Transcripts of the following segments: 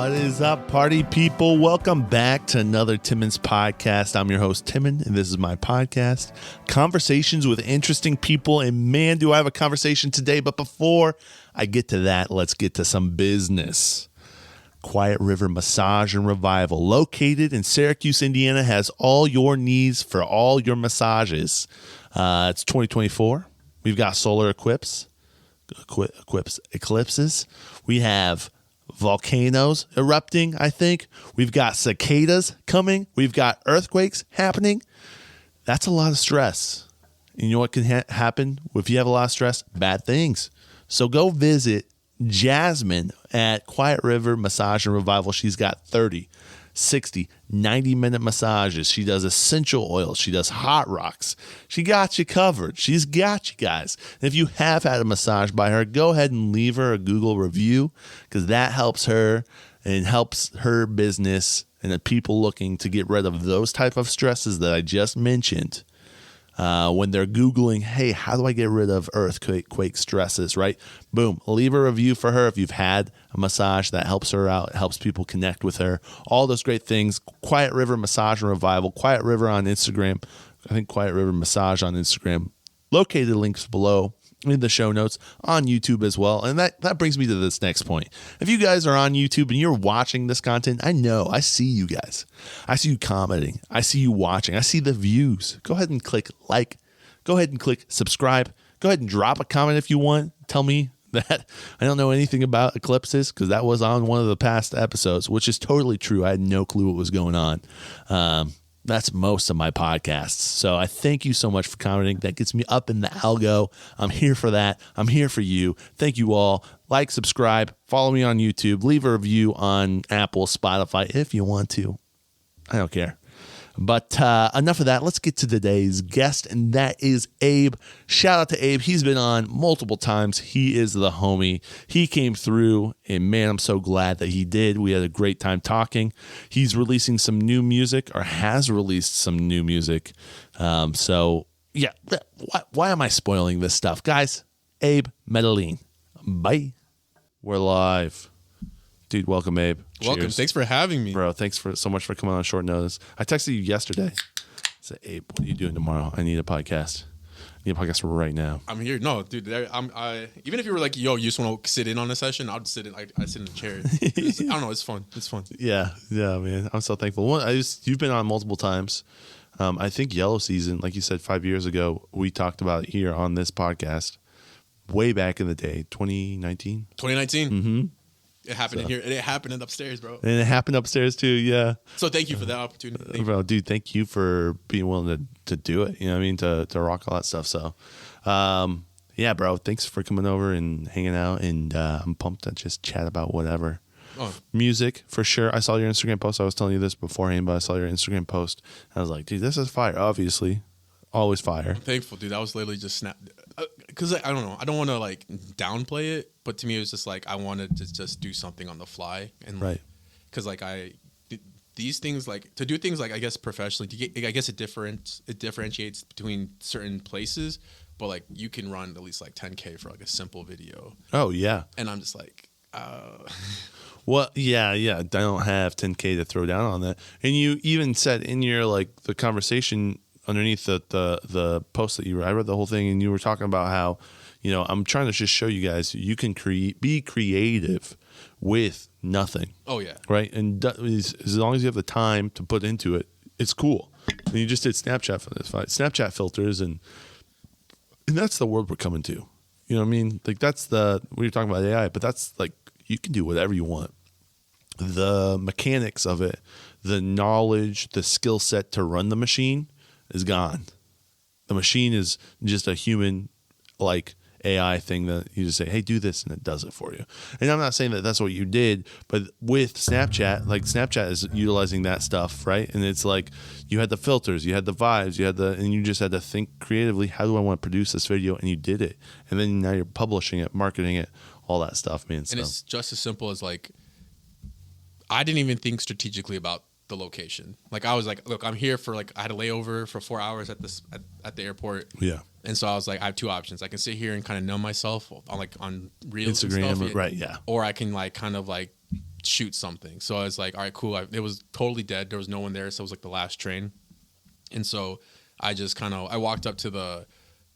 What is up, party people? Welcome back to another Timonspodcast. I'm your host, Timon, and this is my podcast, Conversations with Interesting People. And man, do I have a conversation today. But before I get to that, let's get to some business. Quiet River Massage and Revival, located in Syracuse, Indiana, has all your needs for all your massages. It's 2024. We've got solar eclipses. We have volcanoes erupting, I think. We've got cicadas coming. We've got earthquakes happening. That's a lot of stress. And you know what can happen if you have a lot of stress? Bad things. So go visit Jasmine at Quiet River Massage and Revival. She's got 30, 60, 90-minute massages. She does essential oils. She does hot rocks. She got you covered. She's got you guys. And if you have had a massage by her, go ahead and leave her a Google review because that helps her and helps her business and the people looking to get rid of those type of stresses that I just mentioned. When they're Googling, hey, how do I get rid of earthquake stresses, right? Boom, leave a review for her if you've had a massage that helps her out, helps people connect with her, all those great things. Quiet River Massage and Revival, Quiet River on Instagram. I think Quiet River Massage on Instagram. Located links below in the show notes on YouTube as well. And that brings me to this next point. If you guys are on YouTube and you're watching this content, I see you guys. I see you commenting. I see you watching. I see the views. Go ahead and click like. Go ahead and click subscribe. Go ahead and drop a comment if you want. Tell me that I don't know anything about eclipses because that was on one of the past episodes, which is totally true. I had no clue what was going on. That's most of my podcasts. So I thank you so much for commenting. That gets me up in the algo. I'm here for that. I'm here for you. Thank you all. Like, subscribe, follow me on YouTube, leave a review on Apple, Spotify if you want to. I don't care. But enough of that. Let's get to today's guest, and that is Abe. Shout out to Abe. He's been on multiple times. He is the homie. He came through, and man, I'm so glad that he did. We had a great time talking. He's releasing some new music, or has released some new music. So, yeah, why am I spoiling this stuff? Guys, Abe, Medellin. Bye. We're live. Dude, welcome, Abe. Welcome. Cheers. Thanks for having me. Bro, thanks so much for coming on short notice. I texted you yesterday. I said, Abe, what are you doing tomorrow? I need a podcast. I need a podcast right now. I'm here. No, dude, even if you were like, yo, you just want to sit in on a session, I'd sit in. I sit in a chair. I don't know. It's fun. It's fun. Yeah, man. I'm so thankful. You've been on multiple times. I think Yellow Season, like you said, 5 years ago, we talked about it here on this podcast way back in the day, 2019. 2019? Mm-hmm. It happened in here. It happened upstairs, bro. And it happened upstairs too, yeah. So thank you for that opportunity. Bro, dude, thank you for being willing to do it. You know what I mean? To rock all that stuff. So, yeah, bro, thanks for coming over and hanging out. And I'm pumped to just chat about whatever. Oh. Music, for sure. I saw your Instagram post. I was telling you this beforehand, but I saw your Instagram post. I was like, dude, this is fire, obviously. Always fire. I'm thankful, dude. That was literally just snap. Because I don't know. I don't want to like downplay it, but to me it was just like I wanted to just do something on the fly, and right. Because like these things, like to do things like I guess professionally, I guess it differentiates between certain places, but like you can run at least like 10K for like a simple video. Oh yeah. And I'm just like, well, yeah. I don't have 10K to throw down on that. And you even said in your like the conversation underneath the post that I read the whole thing, and you were talking about how, you know, I'm trying to just show you guys you can be creative with nothing. Oh yeah, right. And as long as you have the time to put into it, it's cool. And you just did Snapchat for this fight, Snapchat filters, and that's the world we're coming to. You know what I mean? Like that's we were talking about AI, but that's like you can do whatever you want. The mechanics of it, the knowledge, the skill set to run the machine is gone. The machine is just a human like AI thing that you just say, hey, do this, and it does it for you. And I'm not saying that that's what you did, but with Snapchat, like Snapchat is utilizing that stuff, right? And it's like you had the filters, you had the vibes, and you just had to think creatively, how do I want to produce this video? And you did it. And then now you're publishing it, marketing it, all that stuff, man. And it's just as simple as like, I didn't even think strategically about the location. Like I was like, look, I'm here for like I had a layover for 4 hours at the airport. Yeah. And so I was like, I have two options. I can sit here and kind of numb myself on reels Instagram, and stuff, right? Yeah. Or I can like kind of like shoot something. So I was like, all right, cool. It was totally dead. There was no one there. So it was like the last train. And so I just I walked up to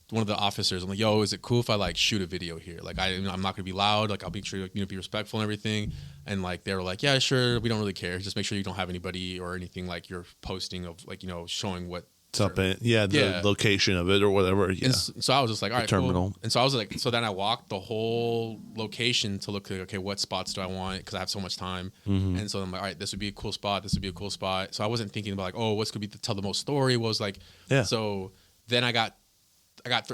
one of the officers. I'm like, yo, is it cool if I like shoot a video here? Like I'm not going to be loud. Like I'll be sure, be respectful and everything. And like, they were like, yeah, sure. We don't really care. Just make sure you don't have anybody or anything like you're posting of like, showing what. The location of it or whatever. Yeah. And so I was just like, all right, terminal. Cool. And so I was like, so then I walked the whole location to look like, okay, what spots do I want? Because I have so much time. Mm-hmm. And so I'm like, all right, this would be a cool spot. This would be a cool spot. So I wasn't thinking about like, oh, what's going to be to tell the most story? Was like, yeah. So then I got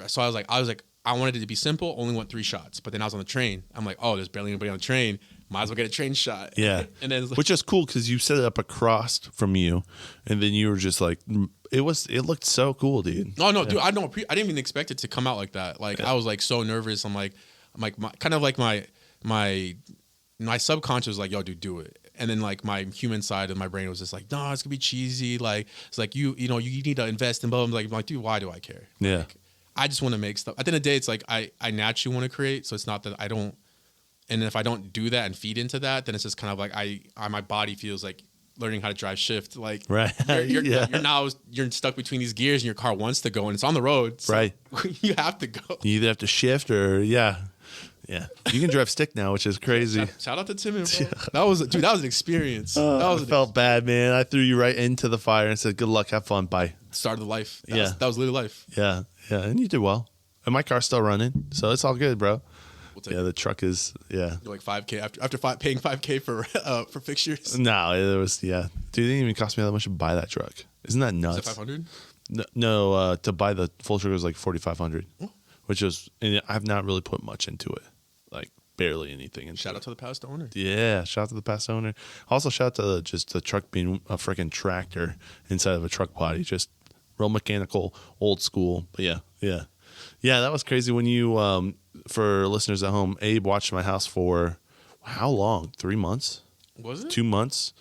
so I was like, I wanted it to be simple. Only want 3 shots. But then I was on the train. I'm like, oh, there's barely anybody on the train. Might as well get a train shot. Yeah. And then which is cool because you set it up across from you, and then you were just like, it looked so cool, dude. Oh no, dude, I didn't even expect it to come out like that. Like I was like so nervous. I'm like my subconscious was like, yo, dude, do it. And then like my human side of my brain was just like, no, it's gonna be cheesy. Like it's like you need to invest in both. I'm like, dude, why do I care? Yeah. Like, I just want to make stuff. At the end of the day, it's like I naturally want to create. So it's not that I don't. And if I don't do that and feed into that, then it's just kind of like my body feels like learning how to drive shift. Like right. you're stuck between these gears and your car wants to go and it's on the road. So right. You have to go. You either have to shift or yeah. You can drive stick now, which is crazy. Shout out to Timon, bro. That was an experience. I felt bad, man. I threw you right into the fire and said, good luck, have fun, bye. Start of the life. That was literally life. Yeah. And you did well. And my car's still running, so it's all good, bro. The truck is You're like $5K after paying $5K for fixtures. No, it was Dude, it didn't even cost me that much to buy that truck. Isn't that nuts? Is it $500? No, to buy the full trigger was like $4,500, which is, and I've not really put much into it, like barely anything. And shout out to the past owner. Yeah, shout out to the past owner. Also, shout out to just the truck being a freaking tractor instead of a truck body, just real mechanical, old school. But yeah, that was crazy when you. For listeners at home, Abe watched my house for how long? 3 months? Was it? 2 months.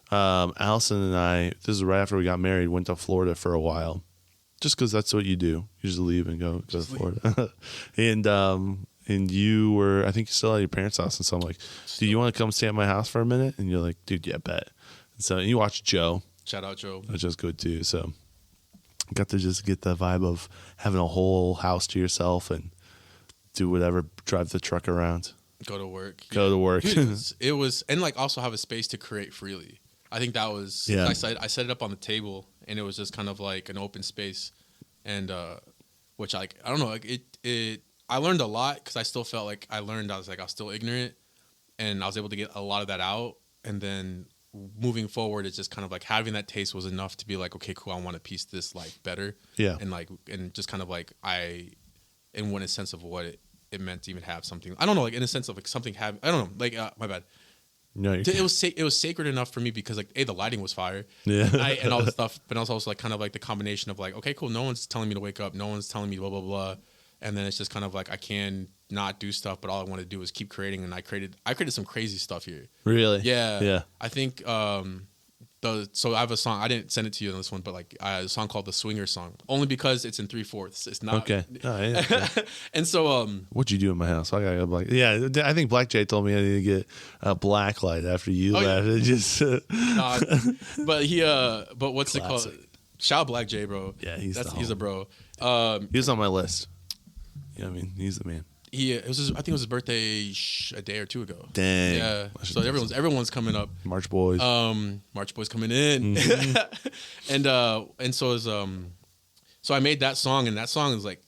Allison and I, this is right after we got married, went to Florida for a while. Just because that's what you do. You just leave and go to Florida. And you were, I think you're still at your parents' house. And so I'm like, do you want to come stay at my house for a minute? And you're like, dude, yeah, bet. And so you watched Joe. Shout out Joe. Which is good too. So got to just get the vibe of having a whole house to yourself and do whatever, drive the truck around. Go to work. Dude, it was, and like also have a space to create freely. I think that was, I set it up on the table and it was just kind of like an open space. And, which like, I don't know, like I learned a lot because I still felt like I was still ignorant and I was able to get a lot of that out. And then moving forward, it's just kind of like having that taste was enough to be like, okay, cool. I want to piece this like better. Yeah. And just kind of like in one sense of what it meant to even have something. I don't know, like in a sense of like something have. I don't know, like my bad. No, it was sacred enough for me because like the lighting was fire. Yeah. And all the stuff, but also like kind of like the combination of like, okay, cool. No one's telling me to wake up. No one's telling me blah blah blah. And then it's just kind of like I can not do stuff, but all I want to do is keep creating. And I created some crazy stuff here. Really? Yeah. Yeah. I think so I have a song. I didn't send it to you on this one, but like a song called the Swinger Song, only because it's in 3/4. It's not okay. Oh, yeah. And so what'd you do in my house? I got a black. Yeah, I think Black J told me I need to get a black light after you left. Yeah. It just. But what's it called? Shout out Black J, bro. Yeah, he's a bro. He was on my list. Yeah, I mean, he's the man. I think it was his birthday a day or two ago. Dang. Yeah. So everyone's coming up. March Boys. March Boys coming in. Mm-hmm. and so is so I made that song, and that song is like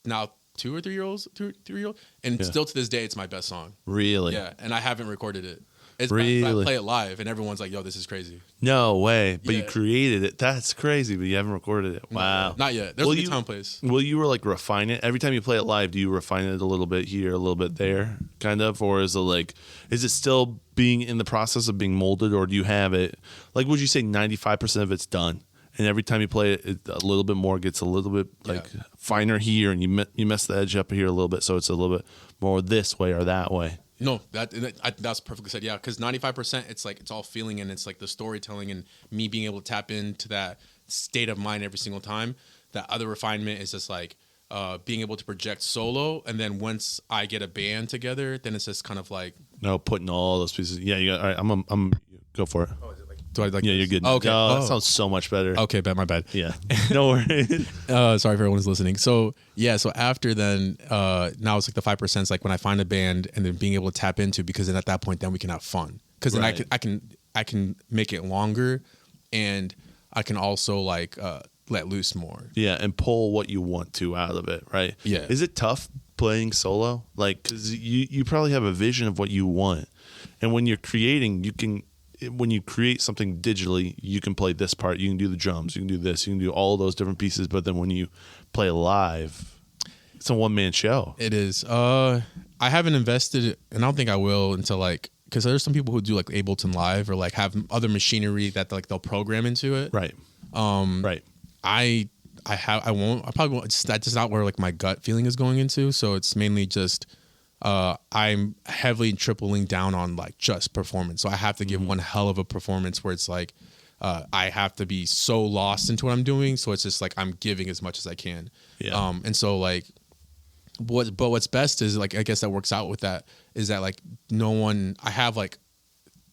now 2 or 3 years old, and still to this day it's my best song. Really? Yeah. And I haven't recorded it. Really? I play it live, and everyone's like, "Yo, this is crazy." No way! But you created it. That's crazy. But you haven't recorded it. Wow. Not yet. There's a time place. Will you like refine it every time you play it live? Do you refine it a little bit here, a little bit there, kind of, or is it still being in the process of being molded, or do you have it? Like, would you say 95% of it's done, and every time you play it, a little bit more gets a little bit finer here, and you mess the edge up here a little bit, so it's a little bit more this way or that way. No, that's perfectly said. Yeah, because 95%, it's like it's all feeling and it's like the storytelling and me being able to tap into that state of mind every single time. That other refinement is just like being able to project solo, and then once I get a band together, then it's just kind of like putting all those pieces. Yeah, you got. All right, I'm go for it. oh, is it like, do I like Yeah, this? you're good. Oh, okay. Oh, that sounds so much better. Okay, my bad. Yeah, no worries. Sorry for everyone who's listening. So yeah, so after then, now it's like the 5% is like when I find a band and then being able to tap into, because then at that point, then we can have fun. Because then Right. I can make it longer, and I can also like let loose more. Yeah, and pull what you want to out of it, right? Yeah. Is it tough playing solo? Like, because you probably have a vision of what you want, and when you're creating, when you create something digitally, you can play this part, you can do the drums, you can do this, you can do all those different pieces. But then when you play live, it's a one-man show. It is. I haven't invested, and I don't think I will until like, because there's some people who do like Ableton Live or like have other machinery that like they'll program into it. Right. Right. I probably won't. That's just not where like my gut feeling is going into. So it's mainly just I'm heavily tripling down on like just performance. So I have to give one hell of a performance where it's like I have to be so lost into what I'm doing. So it's just like I'm giving as much as I can. Yeah. And so like what's best is like, I guess that works out with that is that like I have like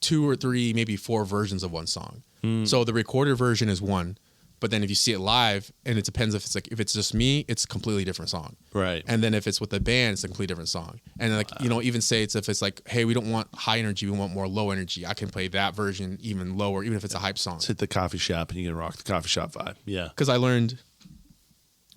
2 or 3, maybe 4 versions of one song. So the recorded version is one. But then if you see it live, and it depends if it's just me, it's a completely different song. Right. And then if it's with the band, it's a completely different song. And like, even say if it's like, hey, we don't want high energy, we want more low energy, I can play that version even lower, even if it's a hype song. Let's hit the coffee shop and you can rock the coffee shop vibe. Yeah. Because I learned,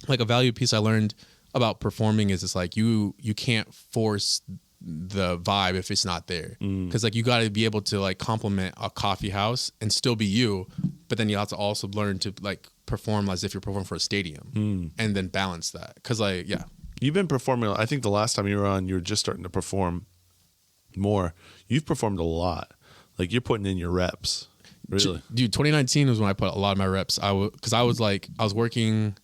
like a value piece I learned about performing is it's like you can't force the vibe if it's not there. Because like you got to be able to like complement a coffee house and still be you, but then you have to also learn to like perform as if you're performing for a stadium and then balance that. Because like, yeah. You've been performing. I think the last time you were on, you were just starting to perform more. You've performed a lot. Like you're putting in your reps. Really? Dude, 2019 was when I put a lot of my reps. Because I was working,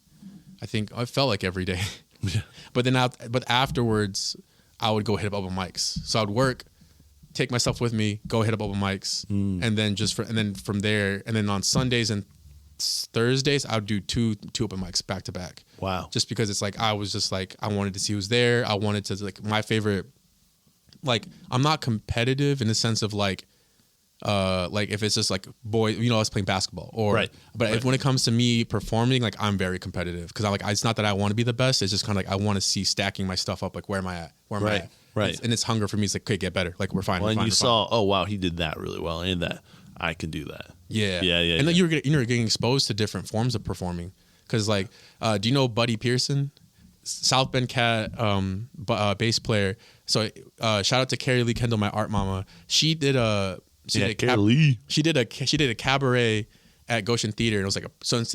I think I felt like every day. Yeah. But afterwards, I would go hit up open mics. So I would work, take myself with me, go hit up open mics, and then from there, and then on Sundays and Thursdays, I would do two open mics back to back. Wow. Just because it's like I was just like I wanted to see who's there. I wanted to like my favorite. Like I'm not competitive in the sense of like if it's just like boy, I was playing basketball or right. But right. If, when it comes to me performing, like I'm very competitive because I'm like it's not that I want to be the best. It's just kind of like I want to see stacking my stuff up. Like where am I at? Where am I at? Right. And it's hunger for me. It's like okay, get better. Like we're fine. Well, we're and fine, you we're saw, fine. oh wow, he did that really well, and that I can do that. Yeah. Yeah. And then you're getting exposed to different forms of performing because like, do you know Buddy Pearson? South Bend cat, bass player. So shout out to Carrie Lee Kendall, my art mama. She did a cabaret at Goshen Theater, and it was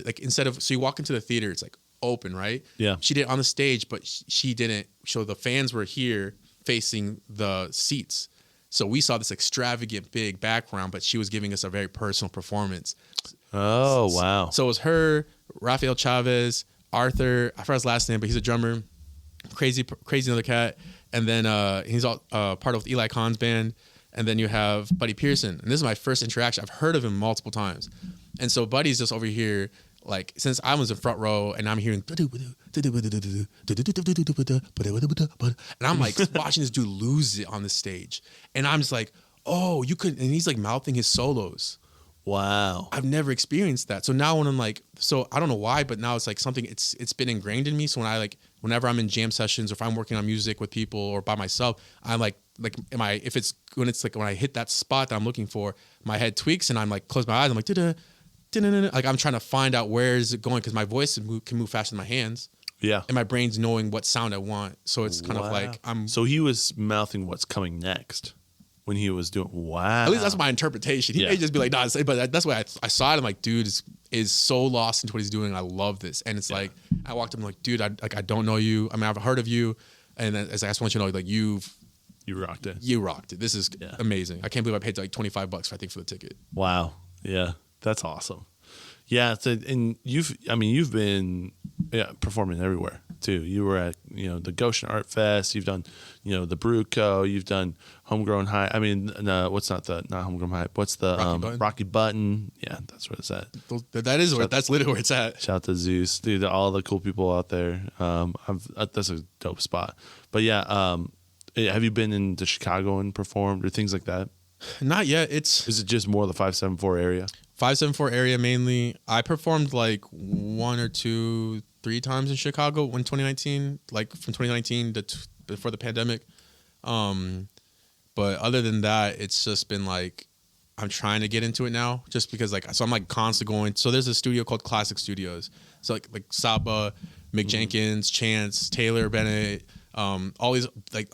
like instead of you walk into the theater, it's like open, right? Yeah. She did it on the stage, but she didn't. So the fans were here facing the seats. So we saw this extravagant big background, but she was giving us a very personal performance. Oh wow! So it was her, Rafael Chavez, Arthur. I forgot his last name, but he's a drummer. Crazy another cat. And then he's all part of Eli Khan's band. And then you have Buddy Pearson. And this is my first interaction. I've heard of him multiple times. And so Buddy's just over here, like, since I was in front row and I'm hearing, and I'm like watching this dude lose it on the stage. And I'm just like, oh, you couldn't. And he's like mouthing his solos. Wow. I've never experienced that. So now when I'm like, so I don't know why, but now it's like something, it's been ingrained in me. So whenever I'm in jam sessions or if I'm working on music with people or by myself, I'm like, when I hit that spot that I'm looking for, my head tweaks and I'm like, close my eyes. I'm like, like I'm trying to find out where is it going because my voice can move faster than my hands. Yeah. And my brain's knowing what sound I want. So it's kind of like So he was mouthing what's coming next when he was doing. Wow. At least that's my interpretation. He may just be like, nah, but that's why I saw it. I'm like, dude is so lost into what he's doing. I love this. And it's like, I walked up and I'm like, dude, I don't know you. I mean, I've heard of you. And then I just want you to know, like, you rocked it. You rocked it. This is amazing. I can't believe I paid like $25, I think, for the ticket. Wow. Yeah. That's awesome. Yeah. And you've been performing everywhere. too. You were at, the Goshen Art Fest. You've done, the Brew Co. You've done Homegrown High. I mean, no, what's not Homegrown High? What's the Rocky Button? Yeah, that's where it's at. That's literally where it's at. Shout out to Zeus, dude. All the cool people out there. That's a dope spot. But yeah, have you been into Chicago and performed or things like that? Not yet. Is it just more the 574 area? 574 area mainly. I performed like 1 or 2, 3 times in Chicago in 2019, like from 2019 to before the pandemic. But other than that, it's just been like I'm trying to get into it now, just because so I'm like constantly going. So there's a studio called Classic Studios. So like Saba, Mick Jenkins, Chance, Taylor Bennett. All these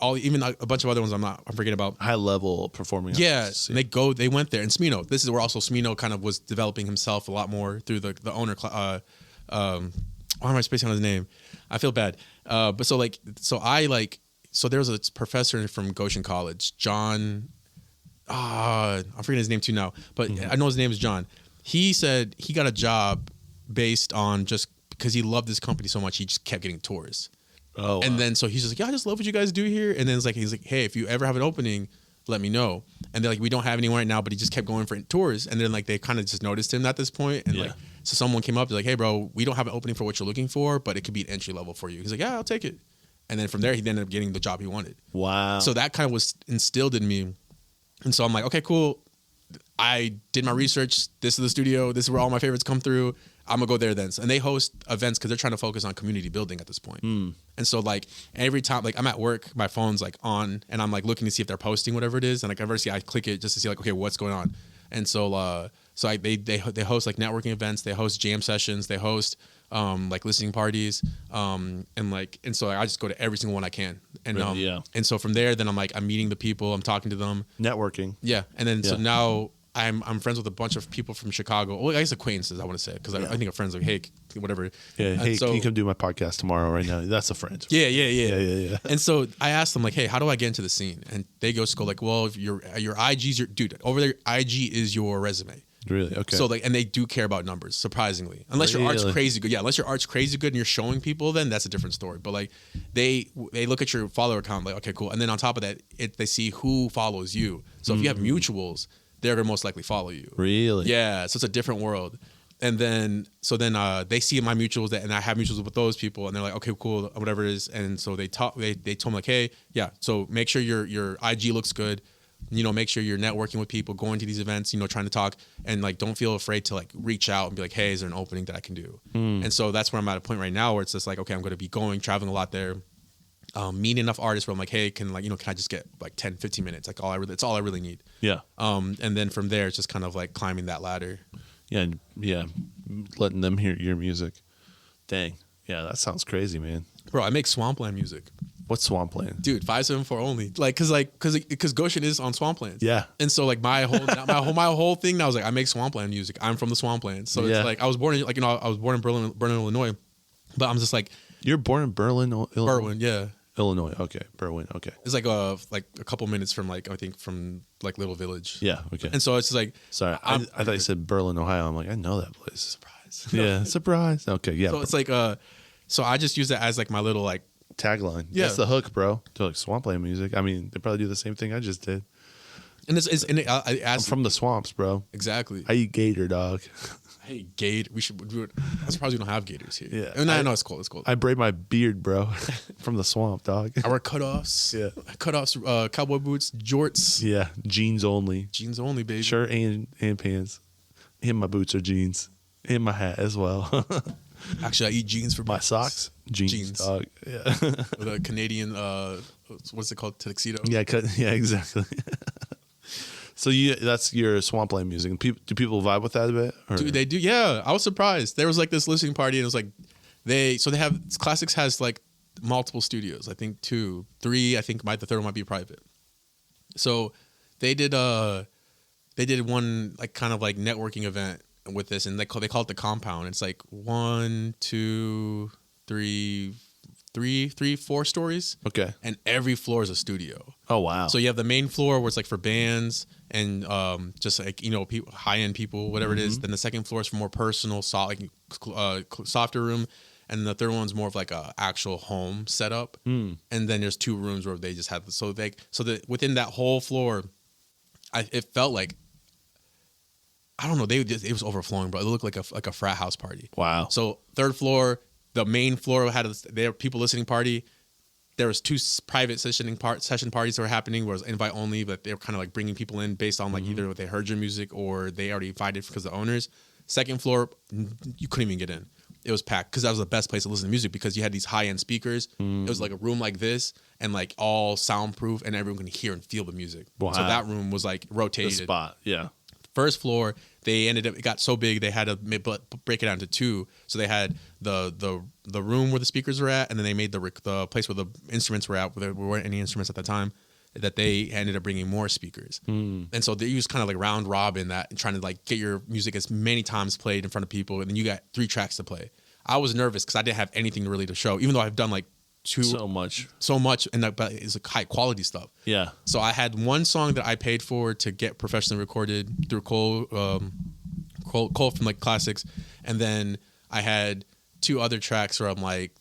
even a bunch of other ones I'm forgetting about. High level performing. Yeah, they went there, and Smino. This is where also Smino kind of was developing himself a lot more through the owner. Why am I spacing on his name? I feel bad. But so there was a professor from Goshen College, John. I'm forgetting his name too now, but I know his name is John. He said he got a job based on just because he loved this company so much, he just kept getting tours. Oh, and then so he's just like, yeah, I just love what you guys do here. And then he's like, hey, if you ever have an opening, let me know. And they're like, we don't have anyone right now, but he just kept going for tours. And then like they kind of just noticed him at this point. And so someone came up, they're like, hey, bro, we don't have an opening for what you're looking for, but it could be an entry level for you. He's like, yeah, I'll take it. And then from there, he ended up getting the job he wanted. Wow. So that kind of was instilled in me. And so I'm like, okay, cool. I did my research. This is the studio. This is where all my favorites come through. I'm gonna go there then. And they host events because they're trying to focus on community building at this point. And so like every time, like I'm at work, my phone's like on, and I'm like looking to see if they're posting whatever it is, and like I click it just to see like, okay, what's going on. And so they host like networking events, they host jam sessions, they host like listening parties, and so I just go to every single one I can. And and so from there, then I'm meeting the people, I'm talking to them, networking. Yeah, and then so now I'm friends with a bunch of people from Chicago. Well, I guess acquaintances, I want to say, because I think of friends like, hey, whatever. Yeah, hey, can you come do my podcast tomorrow right now? That's a friend. Yeah. And so I asked them, like, hey, how do I get into the scene? And they go like, well, if your IG's dude, over there, IG is your resume. Really? Okay. So and they do care about numbers, surprisingly. Unless your art's crazy good. Yeah, unless your art's crazy good and you're showing people, then that's a different story. But like they look at your follower account, like, okay, cool. And then on top of that, they see who follows you. So if you have mutuals, they're gonna most likely follow you. Really? Yeah. So it's a different world. And then they see my mutuals and I have mutuals with those people, and they're like, okay, cool, whatever it is. And so they told me like, hey, yeah, so make sure your IG looks good. Make sure you're networking with people, going to these events, trying to talk, and like don't feel afraid to like reach out and be like, hey, is there an opening that I can do? And so that's where I'm at a point right now where it's just like, okay, I'm going to be traveling a lot there, meeting enough artists where I'm like, hey, can I just get like 10, 15 minutes? Like it's all I really need. Yeah. And then from there, it's just kind of like climbing that ladder. Yeah. Letting them hear your music. Dang. Yeah, that sounds crazy, man. Bro, I make swampland music. What's swampland? Dude, 574 only. Because Goshen is on swampland. Yeah. And so like my whole thing now is like I make swampland music. I'm from the swampland. So it's like I was born in Berlin, Illinois. But I'm just like, you're born in Berlin, Illinois? Berwyn, yeah. Illinois. Okay. Berwyn. Okay. It's like a couple minutes from I think from like Little Village. Yeah. Okay. And so it's just like, sorry, I thought you said Berlin, Ohio. I'm like, I know that place. Surprise. Yeah. Surprise. Okay. Yeah. So it's like so I just use that as like my little like tagline. Yeah. That's the hook, bro. To like swampland music. I mean, they probably do the same thing I just did. And I'm from the swamps, bro. Exactly. I eat gator, dog. I hate gator. We should do it. I'm surprised we don't have gators here. Yeah. No, it's cool. It's cool. I braid my beard, bro, from the swamp, dog. I wear cutoffs. Yeah. Cutoffs, cowboy boots, jorts. Yeah. Jeans only. Jeans only, baby. Shirt and pants. And my boots are jeans. And my hat as well. Actually, I eat jeans for my socks. Jeans, dog. Yeah. With a Canadian, what's it called? Tuxedo. Yeah, yeah, exactly. So that's your swampland music. Do people vibe with that a bit? Or? Dude, they do. Yeah, I was surprised. There was like this listening party, and it was like Classics has like multiple studios. I think 2, 3. I think the third one might be private. So they did one like kind of like networking event with this, and they call it the Compound. It's like 1, 2, 3, 4 stories. Okay. And every floor is a studio. Oh wow. So you have the main floor where it's like for bands and just like high end people, whatever it is. Then the second floor is for more personal, softer room, and the third one's more of like a actual home setup. And then there's 2 rooms where they just had within that whole floor, it felt like, I don't know, it was overflowing, bro. It looked like a frat house party. Wow. So 3rd floor, the main floor had their people listening party. There was 2 private session parties that were happening where it was invite only, but they were kind of like bringing people in based on like either they heard your music or they already invited because the owners. 2nd floor, you couldn't even get in. It was packed because that was the best place to listen to music because you had these high-end speakers. It was like a room like this and like all soundproof and everyone can hear and feel the music. Wow. So that room was like rotated. The spot, yeah. 1st floor, it got so big they had to break it down to 2. So they had the room where the speakers were at, and then they made the place where the instruments were at, where there weren't any instruments at the time, that they ended up bringing more speakers. And so they used kind of like round robin that and trying to like get your music as many times played in front of people, and then you got 3 tracks to play. I was nervous because I didn't have anything really to show, even though I've done like so much, and but it's like high quality stuff. Yeah. So I had one song that I paid for to get professionally recorded through Cole from like Classics, and then I had 2 other tracks where I'm like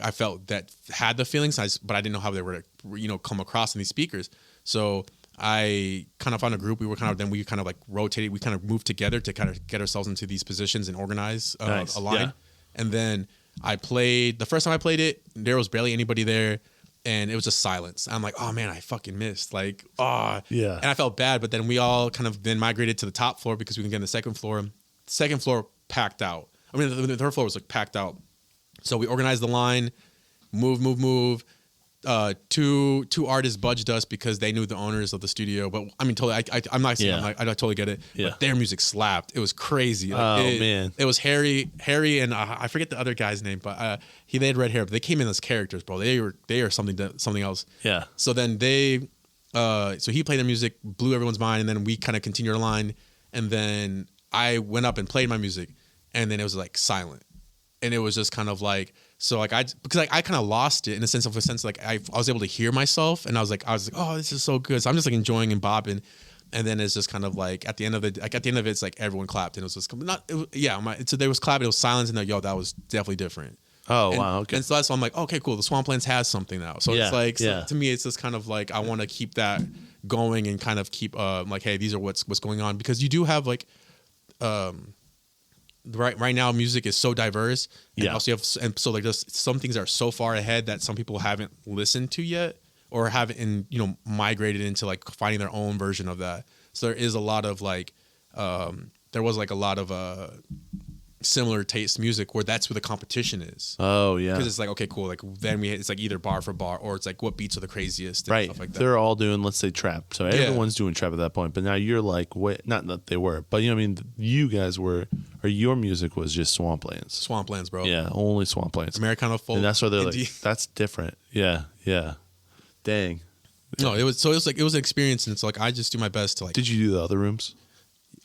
I felt that had the feelings, but I didn't know how they were to come across in these speakers. So I kind of found a group. We kind of like rotated. We kind of moved together to kind of get ourselves into these positions and organize a line. Yeah. And then I played, the first time I played it, there was barely anybody there, and it was just silence. I'm like, oh man, I fucking missed. Like, yeah. And I felt bad, but then we all kind of then migrated to the top floor because we can get in the 2nd floor. 2nd floor packed out. I mean, the 3rd floor was like packed out. So we organized the line, move. 2 artists budged us because they knew the owners of the studio. But I mean, totally, I'm not saying, I totally get it. Yeah. But their music slapped. It was crazy. Like, man. It was Harry, and I forget the other guy's name, but they had red hair. But they came in as characters, bro. They are something else. Yeah. So then so he played their music, blew everyone's mind, and then we kind of continued our line, and then I went up and played my music, and then it was like silent, and it was just kind of like. So like I kind of lost it in the sense like I was able to hear myself, and I was like, oh, this is so good. So I'm just like enjoying and bobbing, and then it's just kind of like at the end of it, it's like everyone clapped, and it was just so there was clapping, it was silence, and like, yo, that was definitely different. Oh, wow, okay. And so that's why I'm like, okay, cool. The Swamplands has something now. So it's like, so to me, it's just kind of like I want to keep that going and kind of keep like, hey, these are what's going on, because you do have like right now music is so diverse, and also you have, and so like just some things are so far ahead that some people haven't listened to yet or haven't migrated into like finding their own version of that. So there is a lot of like there was like a lot of similar taste music where that's where the competition is. Oh yeah, because it's like, okay, cool, like then it's like either bar for bar, or it's like what beats are the craziest, and right? Stuff like that. They're all doing, let's say, trap. So everyone's doing trap at that point. But now you're like, wait, not that they were, but what I mean, you guys were, or your music was just Swamplands, bro. Yeah, only Swamplands, Americana folk, and that's why they're like, that's different. Yeah. Dang. No, it was an experience, and it's like I just do my best to like. Did you do the other rooms?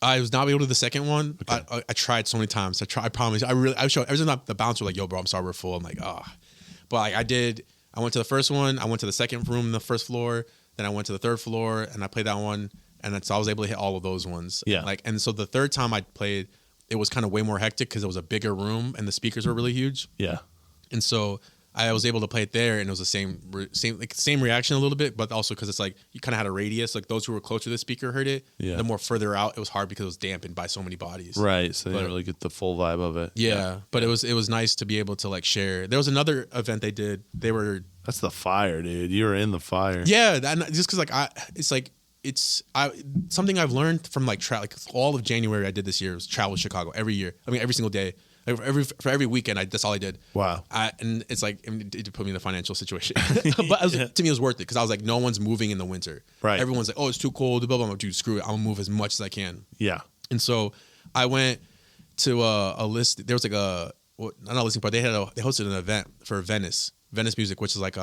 I was not able to do the second one. Okay. I tried so many times. I promise. I showed every time the bouncer like, yo, bro, I'm sorry, we're full. I'm like, but like I did. I went to the first one. I went to the second room, the first floor. Then I went to the 3rd floor, and I played that one. And then, so I was able to hit all of those ones. Yeah. And so the 3rd time I played, it was kind of way more hectic because it was a bigger room and the speakers were really huge. Yeah. And so I was able to play it there, and it was the same reaction a little bit, but also because it's like you kind of had a radius. Like those who were closer to the speaker heard it. Yeah. The more further out, it was hard because it was dampened by so many bodies. Right. So they didn't really get the full vibe of it. Yeah. But it was nice to be able to like share. There was another event they did. That's the fire, dude. You were in the fire. Yeah. Just because something I've learned from like all of January I did this year was travel to Chicago every year. I mean, every single day. For every weekend, that's all I did. Wow. And it's like, it put me in a financial situation. But to me, it was worth it because I was like, no one's moving in the winter. Right. Everyone's like, oh, it's too cold. Blah, blah, blah. Dude, screw it. I'm going to move as much as I can. Yeah. And so I went to a list. There was like not a listing party. They hosted an event for Venice Music, which is like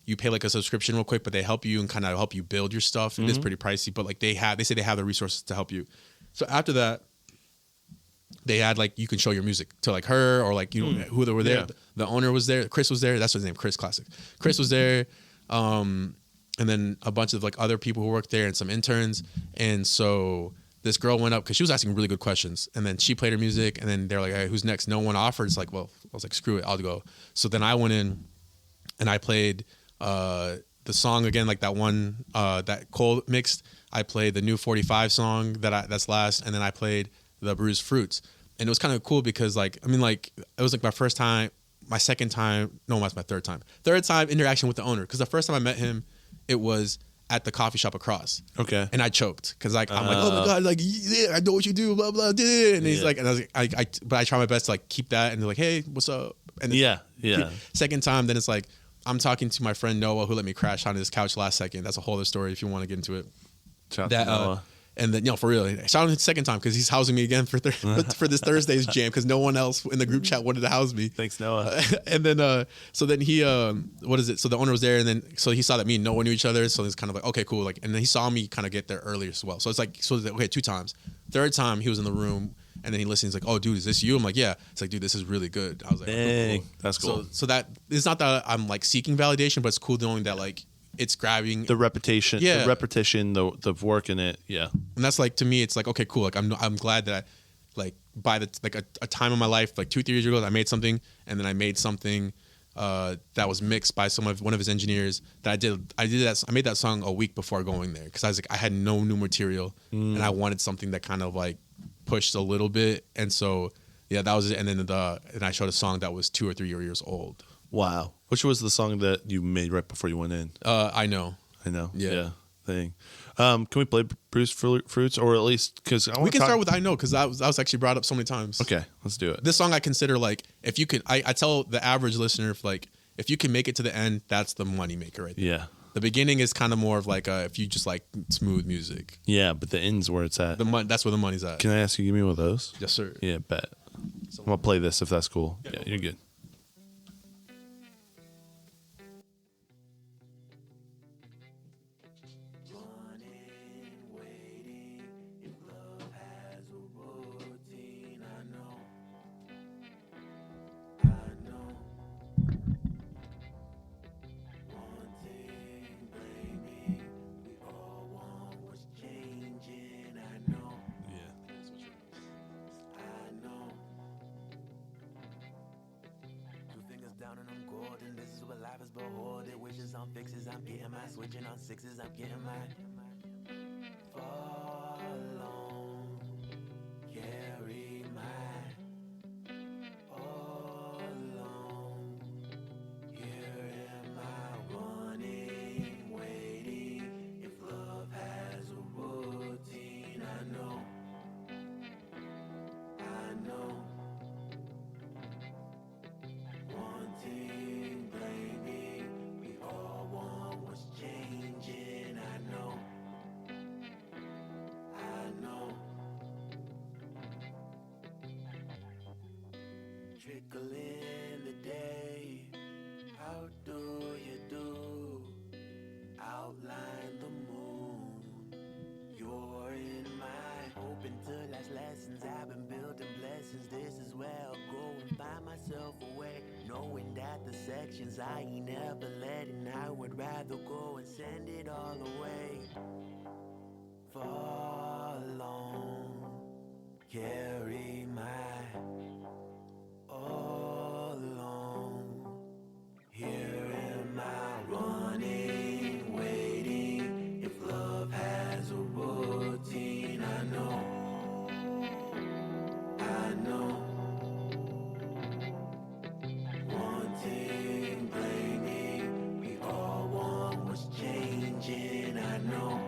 you pay like a subscription real quick, but they help you and kind of help you build your stuff. Mm-hmm. It is pretty pricey, but like they say they have the resources to help you. So after that, they had like you can show your music to like her or like who they were there. Yeah. The owner was there. Chris was there. That's his name, Chris Classic. Chris was there, and then a bunch of like other people who worked there and some interns. And so this girl went up because she was asking really good questions, and then she played her music, and then they're like, hey, who's next? No one offered. It's like, well, I was like, screw it, I'll go. So then I went in and I played the song again, like that one that Cole mixed. I played the new 45 song that's last, and then I played the Bruised Fruits. And it was kind of cool because it was like my first time, my second time, no, that's my third time interaction with the owner. Because the first time I met him, it was at the coffee shop across. Okay. And I choked because I'm like, oh my God, like, yeah, I know what you do, blah, blah, blah. And he's like, and I was like, but I try my best to like keep that. And they're like, hey, what's up? And yeah. Second time, then it's like, I'm talking to my friend Noah, who let me crash on his couch last second. That's a whole other story if you want to get into it. Shout out to Noah. And then, for real, shout out to the second time because he's housing me again for this Thursday's jam because no one else in the group chat wanted to house me. Thanks, Noah. And then, so then he, what is it? So the owner was there, and then so he saw that me and Noah knew each other. So it's kind of like, okay, cool. Like, and then he saw me kind of get there earlier as well. So it's like, okay, 2 times. Third time he was in the room, and then he listens. He's like, oh, dude, is this you? I'm like, yeah. It's like, dude, this is really good. I was like, dang, cool. That's cool. So that it's not that I'm like seeking validation, but it's cool knowing that like. It's grabbing the repetition, the work in it, yeah. And that's like to me, it's like okay, cool. Like I'm glad that I, like by the like a time in my life, like 2-3 years ago, I made something, and then I made something that was mixed by one of his engineers. That I made that song a week before going there because I was like I had no new material, and I wanted something that kind of like pushed a little bit, and so yeah, that was it. And then and I showed a song that was 2 or 3 years old. Wow. Which was the song that you made right before you went in? I know. Yeah. Thing. Can we play Bruised Fruits, or at least because we can start with I know because that was actually brought up so many times. Okay, let's do it. This song I consider like if you can, I tell the average listener if you can make it to the end, that's the money maker right there. Yeah. The beginning is kind of more of like if you just like smooth music. Yeah, but the end's where it's at. That's where the money's at. Can I ask you to give me one of those? Yes, sir. Yeah, bet. I'm gonna play this if that's cool. Yeah, you're good. Fixes, I'm getting my switching on 6s, I'm getting my fall on, carry my all alone. Here am I running, waiting. If love has a routine, I know. Wanting, blaming. All want what's changing, I know. Trickling the day, how do you do? Outline the moon, you're in my hoping to last lessons. I've been building blessings, this is where I'll go and find myself away. Knowing that the sections I ain't never letting, I would rather go and send it all away. Fall on, carry my all alone. Here am I running, waiting. If love has a routine, I know. Wanting, blaming, we all want what's changing, I know.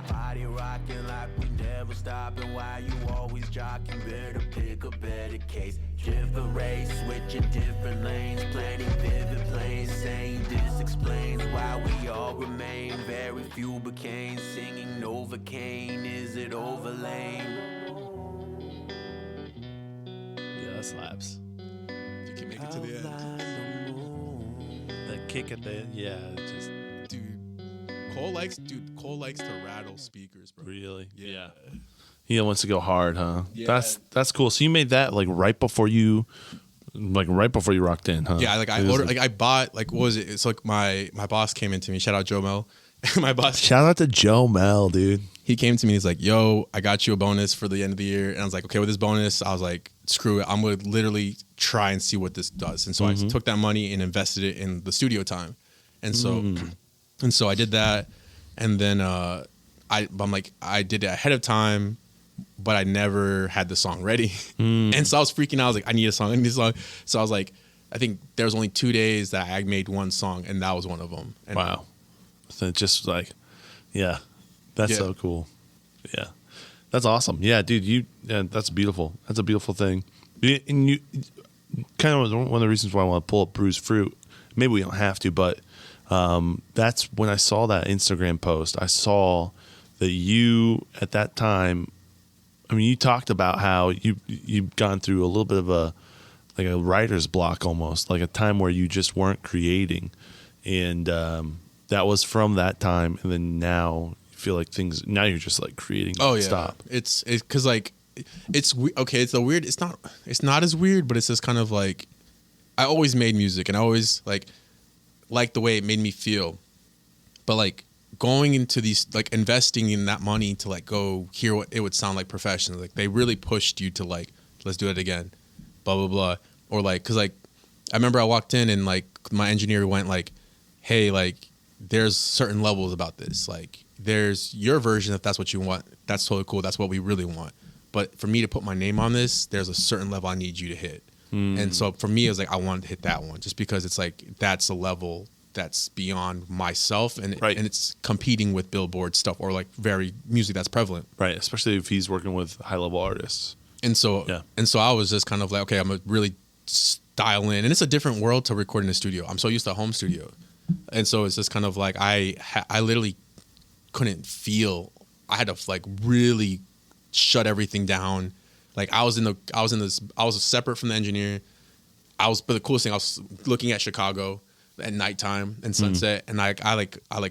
Body rocking like we never stopping. Why you always jockeying? Better pick a better case. Different race, switching different lanes. Planning vivid planes, saying this explains why we all remain. Very few became singing Novocaine. Is it overlain? Yeah, that slaps. If you can make it to the end. The kick at the end, yeah, just Cole likes to rattle speakers, bro. Really? Yeah. He wants to go hard, huh? Yeah. That's cool. So you made that like right before you Like right before you rocked in, huh? Yeah, like I ordered, like I bought, like what was it? It's like my boss came into me. Shout out Joe Mel. My boss. Shout out to Joe Mel, dude. He came to me. He's like, "Yo, I got you a bonus for the end of the year." And I was like, "Okay, with this bonus," I was like, "Screw it. I'm gonna literally try and see what this does." And so I took that money and invested it in the studio time. And so I did that. And then I'm like, I did it ahead of time, but I never had the song ready. And so I was freaking out. I was like, I need a song. So I was like, I think there was only 2 days that I made one song, and that was one of them. And wow. So just like, yeah, that's so cool. Yeah, that's awesome. Yeah, dude, that's beautiful. That's a beautiful thing. And you kind of one of the reasons why I want to pull up Bruised Fruit. Maybe we don't have to, but that's when I saw that Instagram post. I saw that you at that time. I mean, you talked about how you've gone through a little bit of a writer's block almost, like a time where you just weren't creating, and that was from that time, and then now you feel like now you're just like creating. Oh yeah, stop. It's because like it's okay. It's a weird. It's not as weird, but it's just kind of like I always made music, and I always like the way it made me feel, but like going into these, like investing in that money to like go hear what it would sound like professionally, like they really pushed you to like, let's do it again, blah blah blah, or like, because like I remember I walked in and like my engineer went like, hey, like there's certain levels about this, like there's your version if that's what you want, that's totally cool, that's what we really want, but for me to put my name on this, there's a certain level I need you to hit. And so for me it was like I wanted to hit that one just because it's like that's a level that's beyond myself, and it's competing with Billboard stuff or like very music that's prevalent, right? Especially if he's working with high level artists. And so I was just kind of like, okay, I'm gonna really dial in, and it's a different world to record in the studio. I'm so used to a home studio, and so it's just kind of like I literally couldn't feel. I had to like really shut everything down. Like I was separate from the engineer. But the coolest thing, I was looking at Chicago at nighttime and sunset, and I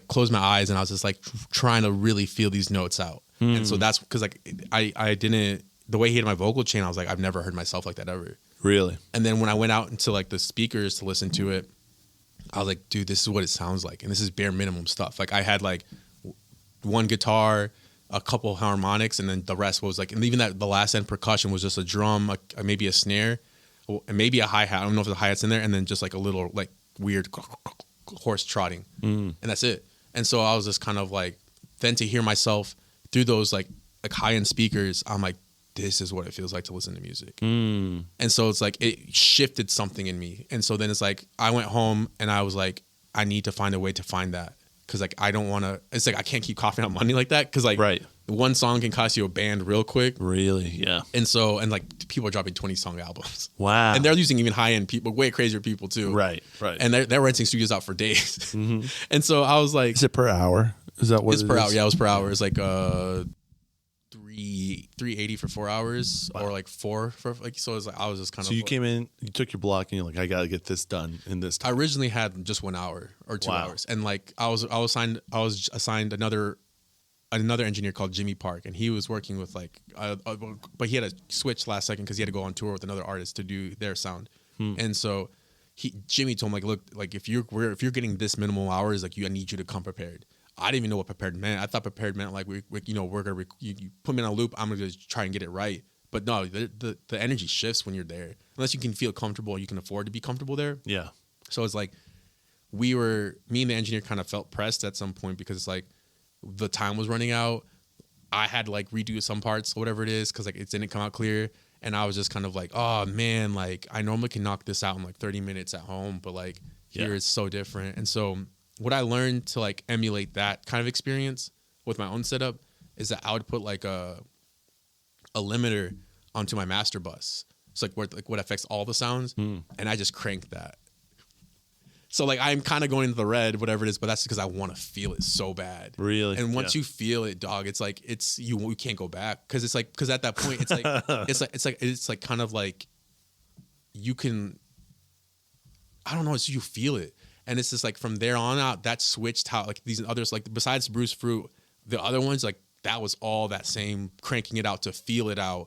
closed my eyes and I was just like trying to really feel these notes out. And so that's because like I didn't, the way he hit my vocal chain, I was like, I've never heard myself like that ever. Really? And then when I went out into like the speakers to listen to it, I was like, dude, this is what it sounds like, and this is bare minimum stuff. Like I had like one guitar, a couple harmonics, and then the rest was like, and even that the last end percussion was just a drum, maybe a snare, and maybe a hi-hat. I don't know if the hi-hat's in there, and then just like a little like weird horse trotting, and that's it. And so I was just kind of like, then to hear myself through those like high-end speakers, I'm like, this is what it feels like to listen to music. And so it's like it shifted something in me. And so then it's like I went home and I was like, I need to find a way to find that, because like I don't want to. It's like I can't keep coughing out money like that, because like one song can cost you a band real quick. Really, yeah. And so like people are dropping 20-song albums. Wow. And they're using even high end people, way crazier people too. Right. And they're renting studios out for days. And so I was like, is it per hour? Is that what it's per hour? Yeah, it was per hour. It's like $380 for 4 hours, or like 4 for like. So it was like I was just kind of. So you came in, you took your block, and you're like, I gotta get this done in this time. I originally had just 1 hour or 2 hours, and like I was assigned another engineer called Jimmy Park, and he was working with like, but he had to switch last second because he had to go on tour with another artist to do their sound, and so Jimmy told him like, look, like if you're getting this minimal hours, like I need you to come prepared. I didn't even know what prepared meant. I thought prepared meant like we're gonna you put me in a loop, I'm gonna try and get it right. But no, the energy shifts when you're there, unless you can feel comfortable, you can afford to be comfortable there. Yeah. So it's like me and the engineer kind of felt pressed at some point, because it's like the time was running out. I had to like redo some parts, whatever it is, because like it didn't come out clear. And I was just kind of like, oh man, like I normally can knock this out in like 30 minutes at home, but like here it's so different. And so what I learned to like emulate that kind of experience with my own setup is that I would put like a limiter onto my master bus. It's like what affects all the sounds, and I just crank that. So like I'm kind of going into the red, whatever it is, but that's because I want to feel it so bad. Really? And once you feel it, dog, it's like you can't go back, because it's like, because at that point it's like it's like kind of like you can, I don't know, it's you feel it. And it's just like from there on out, that switched how like these others, like besides Bruised Fruit, the other ones, like that was all that same cranking it out to feel it out,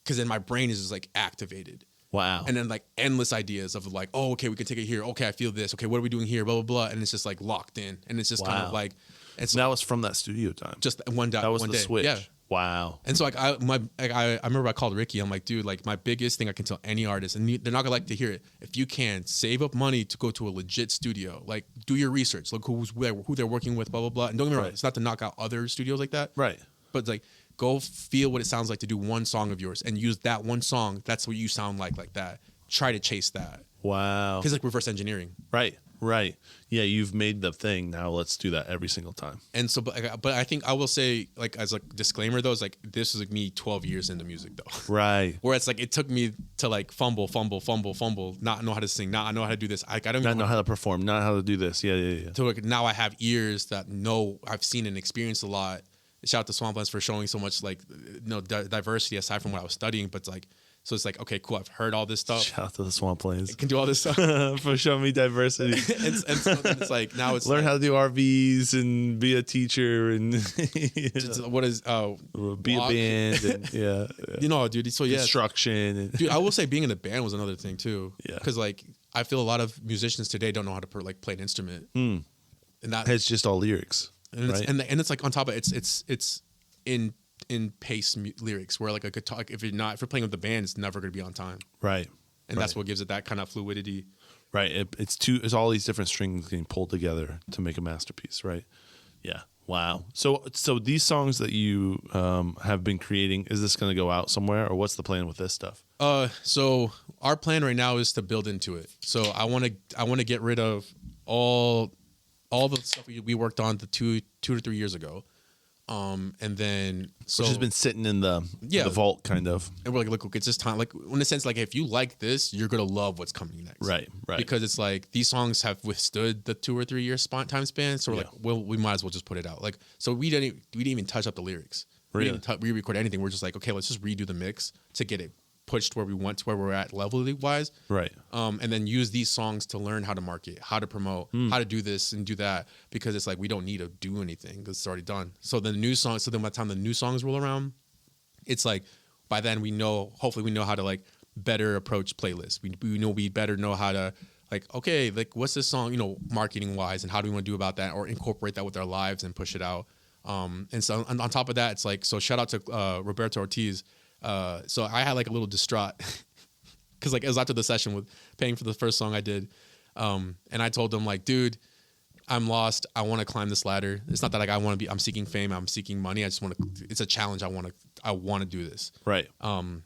because then my brain is just like activated. Wow. And then like endless ideas of like, oh, okay, we can take it here. Okay, I feel this. Okay, what are we doing here? Blah, blah, blah. And it's just like locked in. And it's just kind of Wow. like, it's And that was from that studio time. just one day. That was one the day. switch. Yeah. Wow. And so like I remember I called Ricky. I'm like, dude, like my biggest thing I can tell any artist, and they're not gonna like to hear it. If you can save up money to go to a legit studio, like do your research, look who they're working with, blah blah blah. And don't get me wrong, Right. it's not to knock out other studios like that, Right. but like go feel what it sounds like to do one song of yours and use that one song. That's what you sound like that. Try to chase that Wow. because like reverse engineering. Right. Right. Yeah, you've made the thing. Now let's do that every single time. And so, but I think I will say, like, as a disclaimer, though, is like, this is like me 12 years into music, though. Right. Where it's like, it took me to like fumble, not know how to sing, not know how to do this. I don't Not even know how to perform, not how to do this. Yeah. to like, now I have ears that know I've seen and experienced a lot. Shout out to Swamplands for showing so much like, diversity aside from what I was studying. But it's like, so it's like, okay, cool. I've heard all this stuff. Shout out to the Swamplands I can do all this stuff. for showing me diversity. and so then it's like, now it's Learn like, how to do RVs and be a teacher and what is, be a walk. band and you know, dude. So yeah, construction. And dude, I will say being in a band was another thing too. Yeah. Because like I feel a lot of musicians today don't know how to play an instrument, and that it's just all lyrics. and it's, right? and it's like on top of it's in pace lyrics where like a guitar, like, if you're playing with the band, it's never going to be on time, Right. and that's what gives it that kind of fluidity. Right. It's all these different strings getting pulled together to make a masterpiece. Right. Yeah. Wow. So these songs that you have been creating, is this going to go out somewhere, or what's the plan with this stuff? So our plan right now is to build into it. So I want to get rid of all the stuff we worked on the two to 3 years ago. And then Which has been sitting in the vault, kind of. and we're like, look, it's just time. Like in a sense, like if you like this, you're gonna love what's coming next. Right. Because it's like these songs have withstood the 2 or 3 year time span. So we're like, well, we might as well just put it out. Like, so we didn't even touch up the lyrics. Really? We didn't re-record anything. We're just like, okay, let's just redo the mix to get it pushed where we want to where we're at level wise. Right. And then use these songs to learn how to market, how to promote, how to do this and do that, because it's like we don't need to do anything because it's already done. So the new songs, so then by the time the new songs roll around, it's like by then hopefully we know how to like better approach playlists. We better know how to like, okay, like what's this song, marketing wise, and how do we want to do about that, or incorporate that with our lives and push it out. And so on top of that, it's like, so shout out to Roberto Ortiz. So I had like a little distraught because like it was after the session with paying for the first song I did. And I told him like, dude, I'm lost. I want to climb this ladder. It's not that like I'm seeking fame. I'm seeking money. I just want to, it's a challenge. I want to do this. Right. And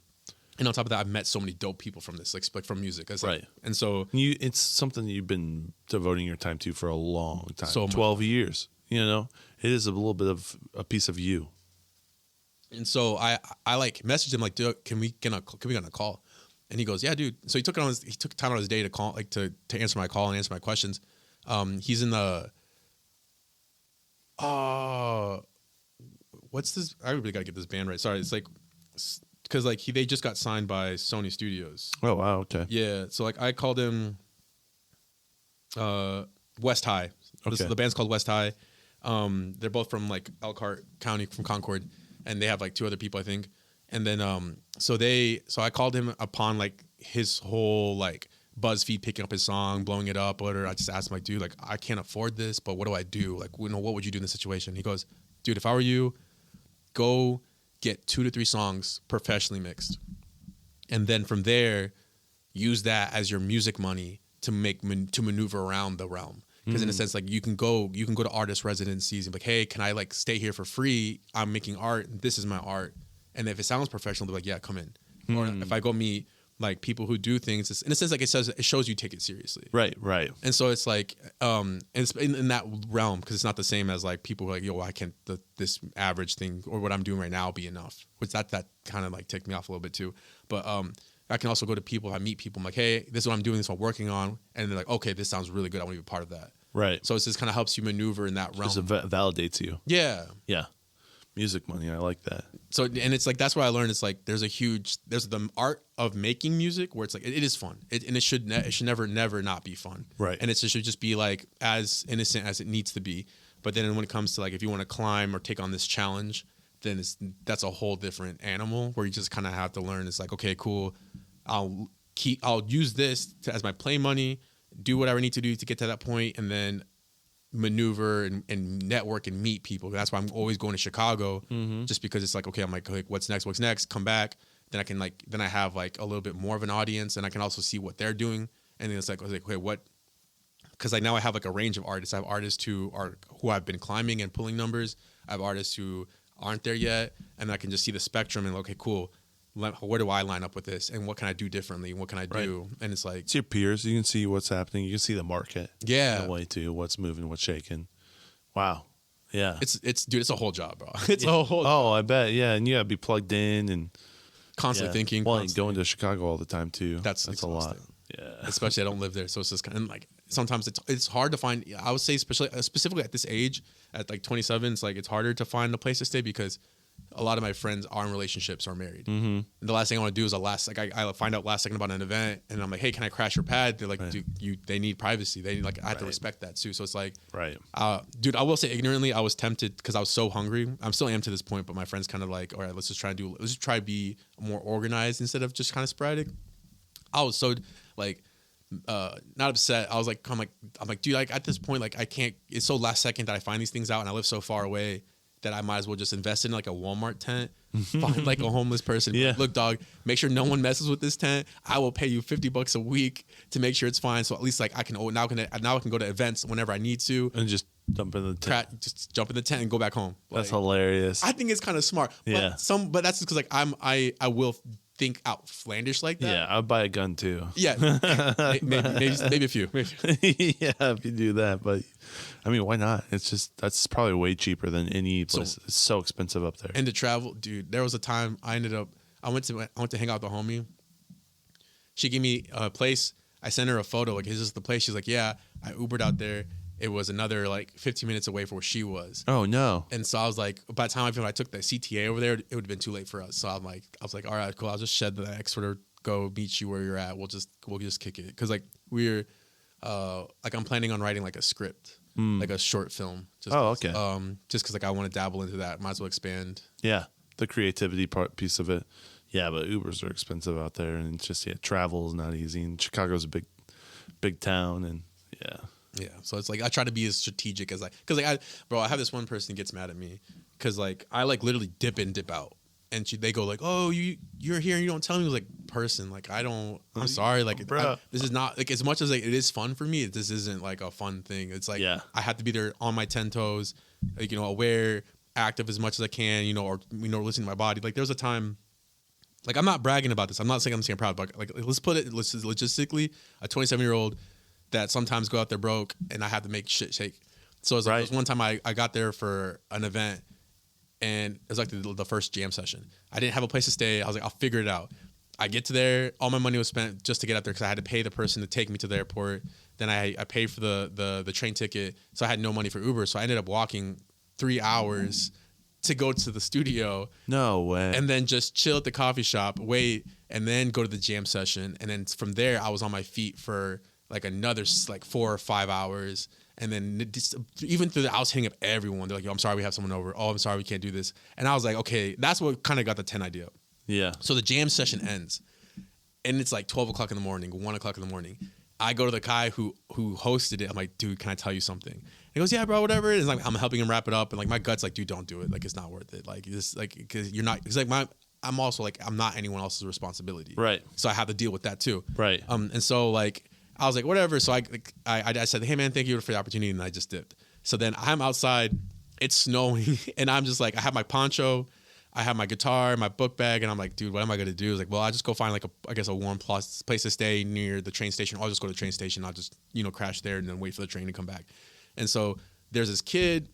on top of that, I've met so many dope people from this, like from music. It's like, Right. And so It's something that you've been devoting your time to for a long time. So much. 12 years. It is a little bit of a piece of you. And so I like messaged him like, dude, can we get on a call? And he goes, yeah, dude. So he took time out of his day to call, like to answer my call and answer my questions. He's in the what's this? I really gotta get this band right. Sorry, it's like because like they just got signed by Sony Studios. Oh wow, okay. Yeah. So like I called him West High. Okay. The band's called West High. They're both from like Elkhart County, from Concord, and they have like 2 other people, I think. And then so I called him upon like his whole like BuzzFeed picking up his song, blowing it up, or I just asked him like, dude, like I can't afford this, but what do I do? Like, what would you do in this situation? He goes, dude, if I were you, go get 2 to 3 songs professionally mixed, and then from there, use that as your music money to maneuver around the realm. Because in a sense, like you can go to artist residencies and be like, hey, can I like stay here for free? I'm making art. This is my art. And if it sounds professional, they're like, yeah, come in. Or if I go meet like people who do things, it's, in a sense, like it shows you take it seriously. Right. And so it's like, and it's in that realm, because it's not the same as like people who are like, yo, why can't this average thing or what I'm doing right now be enough? Which that kind of like ticked me off a little bit too. But I can also go to people, I meet people, I'm like, hey, this is what I'm doing, this is what I'm working on. And they're like, okay, this sounds really good. I want to be a part of that. Right. So it just kind of helps you maneuver in that realm. Just validates you. Yeah. Yeah. Music money. I like that. So, and it's like, that's what I learned. It's like, there's the art of making music where it's like, it is fun. And it should never not be fun. Right. And it should just be like as innocent as it needs to be. But then when it comes to like, if you want to climb or take on this challenge, then that's a whole different animal where you just kind of have to learn. It's like, okay, cool. I'll I'll use this as my play money, do whatever I need to do to get to that point, and then maneuver and network and meet people. That's why I'm always going to Chicago, just because it's like, okay, I'm like, what's next? Come back. Then I can then I have like a little bit more of an audience, and I can also see what they're doing. And then it's like, I was like, okay, what? Because now I have like a range of artists. I have artists who I've been climbing and pulling numbers. I have artists who aren't there yet, and I can just see the spectrum and okay, cool. Where do I line up with this, and what can I do differently, and what can I do? And it's like, it's your peers. You can see what's happening. You can see the market. Yeah, in a way too. What's moving, what's shaking. Wow. Yeah. It's a whole job, bro. It's a whole. Oh, I bet. Yeah, and you gotta be plugged in and constantly thinking. Well, and going to Chicago all the time too. That's a lot. Yeah. Especially I don't live there, so it's just kind of like sometimes it's hard to find. I would say specifically at this age, at like 27, it's like it's harder to find a place to stay because a lot of my friends are in relationships or married. Mm-hmm. And the last thing I want to do is I find out last second about an event, and I'm like, hey, can I crash your pad? They're like, dude, they need privacy. They need I have to respect that too. So it's like, dude, I will say ignorantly, I was tempted because I was so hungry. I'm still am to this point, but my friends kind of like, all right, let's just try to be more organized instead of just kind of sporadic. I was so like, not upset. I'm like, dude, like at this point, like I can't. It's so last second that I find these things out, and I live so far away that I might as well just invest in like a Walmart tent, find like a homeless person. Yeah. Look, dog, make sure no one messes with this tent. I will pay you $50 a week to make sure it's fine. So at least like I can go to events whenever I need to and just jump in the tent. Just jump in the tent and go back home. That's hilarious. I think it's kind of smart. Yeah. But that's just because like I will think outlandish like that. Yeah, I'd buy a gun too. Yeah, maybe a few. Maybe. Yeah, if you do that, but I mean, why not? That's probably way cheaper than any place. It's so expensive up there. And to travel, dude. There was a time I went to hang out with a homie. She gave me a place. I sent her a photo. Like, is this the place? She's like, yeah. I Ubered out there. It was another like 15 minutes away from where she was. Oh no! And so I was like, by the time I took the CTA over there, it would have been too late for us. So I was like, all right, cool. I'll just shed the X, sort of go meet you where you're at. We'll just kick it because like we're like I'm planning on writing like a script, like a short film. Okay. Just because like I want to dabble into that. Might as well expand. Yeah, the creativity piece of it. Yeah, but Ubers are expensive out there, and it's just travel is not easy. And Chicago's a big town, and yeah. Yeah, so it's like I try to be as strategic as because I have this one person that gets mad at me because like I like literally dip in, dip out, and they go like, oh, you're here and you don't tell me. I was like, person, like I'm sorry, like this is not like as much as like it is fun for me. This isn't like a fun thing. It's like I have to be there on my 10 toes, like aware, active as much as I can, or listening to my body. Like there was a time. Like I'm not bragging about this. I'm not saying I'm proud, but like let's put it logistically, a 27-year-old that sometimes go out there broke and I have to make shit shake. So it was one time I got there for an event and it was like the first jam session. I didn't have a place to stay. I was like, I'll figure it out. I get to there. All my money was spent just to get out there because I had to pay the person to take me to the airport. Then I paid for the train ticket. So I had no money for Uber. So I ended up walking 3 hours to go to the studio. No way. And then just chill at the coffee shop, wait, and then go to the jam session. And then from there, I was on my feet for like another like 4 or 5 hours. And then even through I was hitting up everyone. They're like, yo, I'm sorry we have someone over. Oh, I'm sorry we can't do this. And I was like, okay, that's what kind of got the 10 idea. Yeah. So the jam session ends. And it's like 12 o'clock in the morning, 1 o'clock in the morning. I go to the guy who hosted it. I'm like, dude, can I tell you something? And he goes, yeah, bro, whatever. And it's like, I'm helping him wrap it up. And like, my gut's like, dude, don't do it. Like, it's not worth it. Like, this, like, because you're not, it's like I'm also like, I'm not anyone else's responsibility. Right. So I have to deal with that too. Right. And so like, I was like, whatever. So I said, hey man, thank you for the opportunity. And I just dipped. So then I'm outside, it's snowing. And I'm just like, I have my poncho, I have my guitar, my book bag. And I'm like, dude, what am I going to do? It's like, well, I just go find like a warm place to stay near the train station. I'll just go to the train station. I'll just, crash there and then wait for the train to come back. And so there's this kid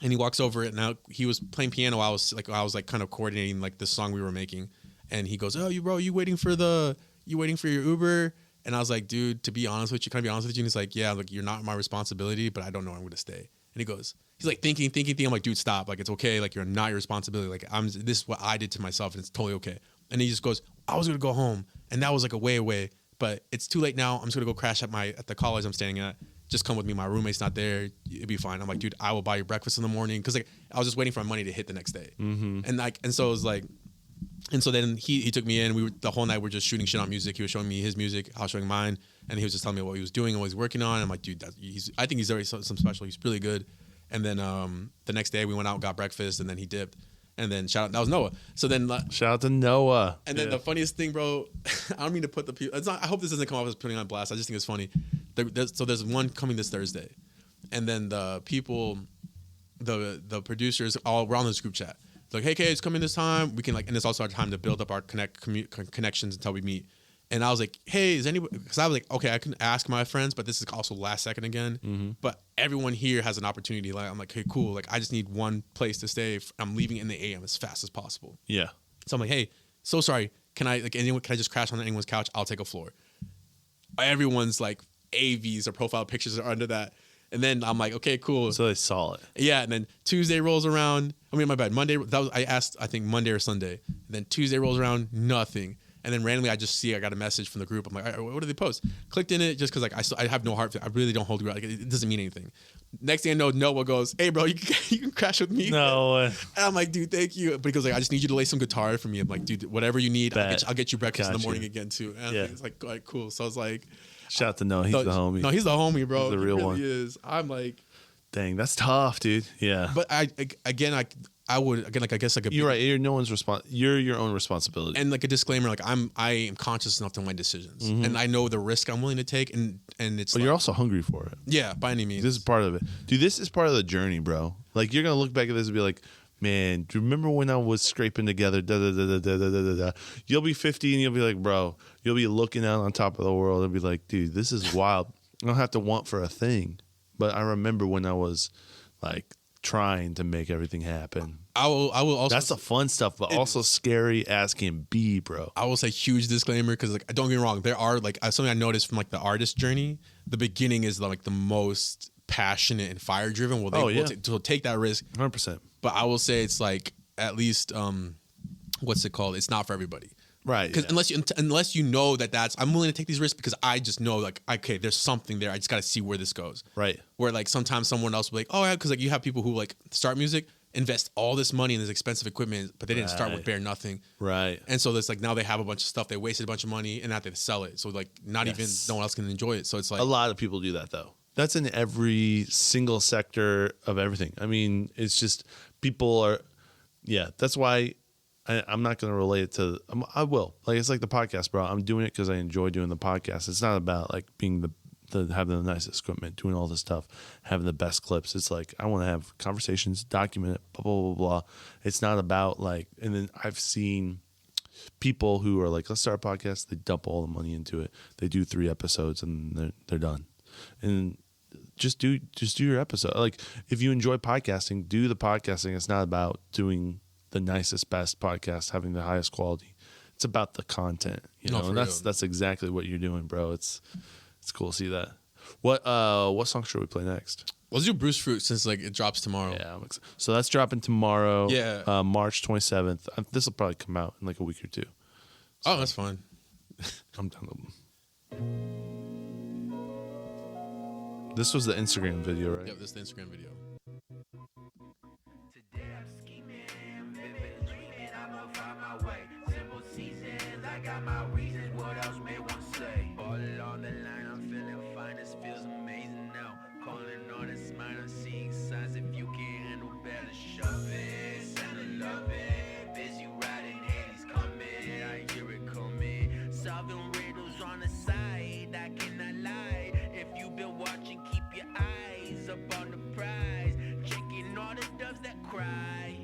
and he walks over and now he was playing piano. I was like kind of coordinating like the song we were making. And he goes, oh, you waiting for your Uber? And I was like, dude, can I be honest with you? And he's like, yeah, like you're not my responsibility, but I don't know where I'm going to stay. And he's like thinking. I'm like, dude, stop. Like, it's okay. Like, you're not your responsibility. Like, this is what I did to myself and it's totally okay. And he just goes, I was going to go home. And that was like a way away, but it's too late now. I'm just going to go crash at the college I'm staying at. Just come with me. My roommate's not there. It'd be fine. I'm like, dude, I will buy you breakfast in the morning. Cause like, I was just waiting for my money to hit the next day. Mm-hmm. And so it was like, And so then he took me in. The whole night we're just shooting shit on music. He was showing me his music, I was showing mine, and he was just telling me what he was doing and what he's working on. I'm like, dude, I think he's already some special. He's really good. And then the next day we went out, got breakfast, and then he dipped. And then shout out, that was Noah. So then shout out to Noah. And then the funniest thing, bro, I don't mean to put the people. I hope this doesn't come off as putting on blast. I just think it's funny. So there's one coming this Thursday, and then the people, the producers, we're on this group chat. Like, hey, it's coming this time. We can and it's also our time to build up our connections until we meet. And I was like, hey, is anybody? Because I was like, okay, I can ask my friends, but this is also last second again. Mm-hmm. But everyone here has an opportunity. Like, I'm like, hey, cool. Like, I just need one place to stay. I'm leaving in the AM as fast as possible. Yeah. So I'm like, hey, so sorry. Can I just crash on anyone's couch? I'll take a floor. Everyone's like AVs or profile pictures are under that. And then I'm like, okay, cool. So they saw it. Yeah. And then Tuesday rolls around. I mean, my bad. Monday. I asked, I think Monday or Sunday. And then Tuesday rolls around. Nothing. And then randomly, I got a message from the group. I'm like, all right, what did they post? Clicked in it just because I have no heart. I really don't hold. Like, it doesn't mean anything. Next thing I know, Noah goes, hey, bro, you can crash with me. No. And I'm like, dude, thank you. But he goes like, I just need you to lay some guitar for me. I'm like, dude, whatever you need, I'll get you breakfast in the morning again too. And I think it's like, all right, cool. So I was like, shout out to Noah. He's the homie. No, he's the homie, bro. He's the real one. He really is. I'm like, dang, that's tough, dude. Yeah. But I guess you're right. You're no one's You're your own responsibility. And like a disclaimer, like I am conscious enough to my decisions, and I know the risk I'm willing to take, and it's. But you're also hungry for it. Yeah, by any means. This is part of it, dude. This is part of the journey, bro. Like you're gonna look back at this and be like, man, do you remember when I was scraping together? Da da da da da da da da. You'll be 50 and you'll be like, bro. You'll be looking out on top of the world and be like, dude, this is wild. I don't have to want for a thing, but I remember when I was like trying to make everything happen. I will also. That's the fun stuff, but also scary as can be, bro. I will say huge disclaimer because like don't get me wrong, there are like something I noticed from like the artist journey. The beginning is like the most passionate and fire driven. Will take that risk 100%. But I will say it's like at least what's it called? It's not for everybody. Right. Because unless you know that's I'm willing to take these risks because I just know like okay there's something there. I just got to see where this goes. Right. Where like sometimes someone else will be like oh yeah because like you have people who like start music, invest all this money in this expensive equipment, but they didn't start with bare nothing. Right. And so it's like now they have a bunch of stuff. They wasted a bunch of money and now they sell it. So like not even no one else can enjoy it. So it's like a lot of people do that though. That's in every single sector of everything. I mean, it's just people are. Yeah, that's why. I'm not going to relate it to. I will. Like it's like the podcast, bro. I'm doing it because I enjoy doing the podcast. It's not about like being having the nicest equipment, doing all this stuff, having the best clips. It's like I want to have conversations, document it, blah blah blah blah. It's not about like. And then I've seen people who are like, let's start a podcast. They dump all the money into it. They do 3 episodes and they're done. And just do your episode. Like if you enjoy podcasting, do the podcasting. It's not about doing the nicest, best podcast, having the highest quality. It's about the content, you know. And that's exactly what you're doing, bro. It's cool to see that. What song should we play next? Let's do Bruised Fruit since like it drops tomorrow. Yeah, so that's dropping tomorrow. Yeah, March 27th. This will probably come out in like a week or 2. So, that's fine. I'm done with them. This was the Instagram video, right? Yep, this is the Instagram video. Got my reasons, what else may one say? All along the line, I'm feeling fine, this feels amazing now. Calling on a smile, I'm seeing signs. If you can't handle better, shove it, send a love it. Busy riding, Haley's coming, I hear it coming. Solving riddles on the side, I cannot lie. If you've been watching, keep your eyes up on the prize. Checking all the doves that cry.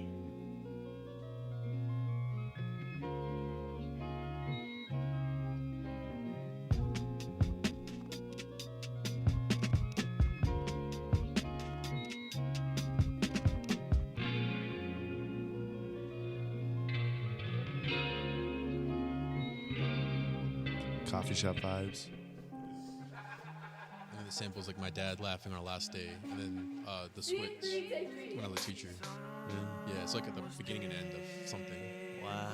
Coffee shop vibes. And then the sample's like my dad laughing on our last day, and then the switch when I was a teacher. Yeah, it's like at the beginning and end of something. Wow.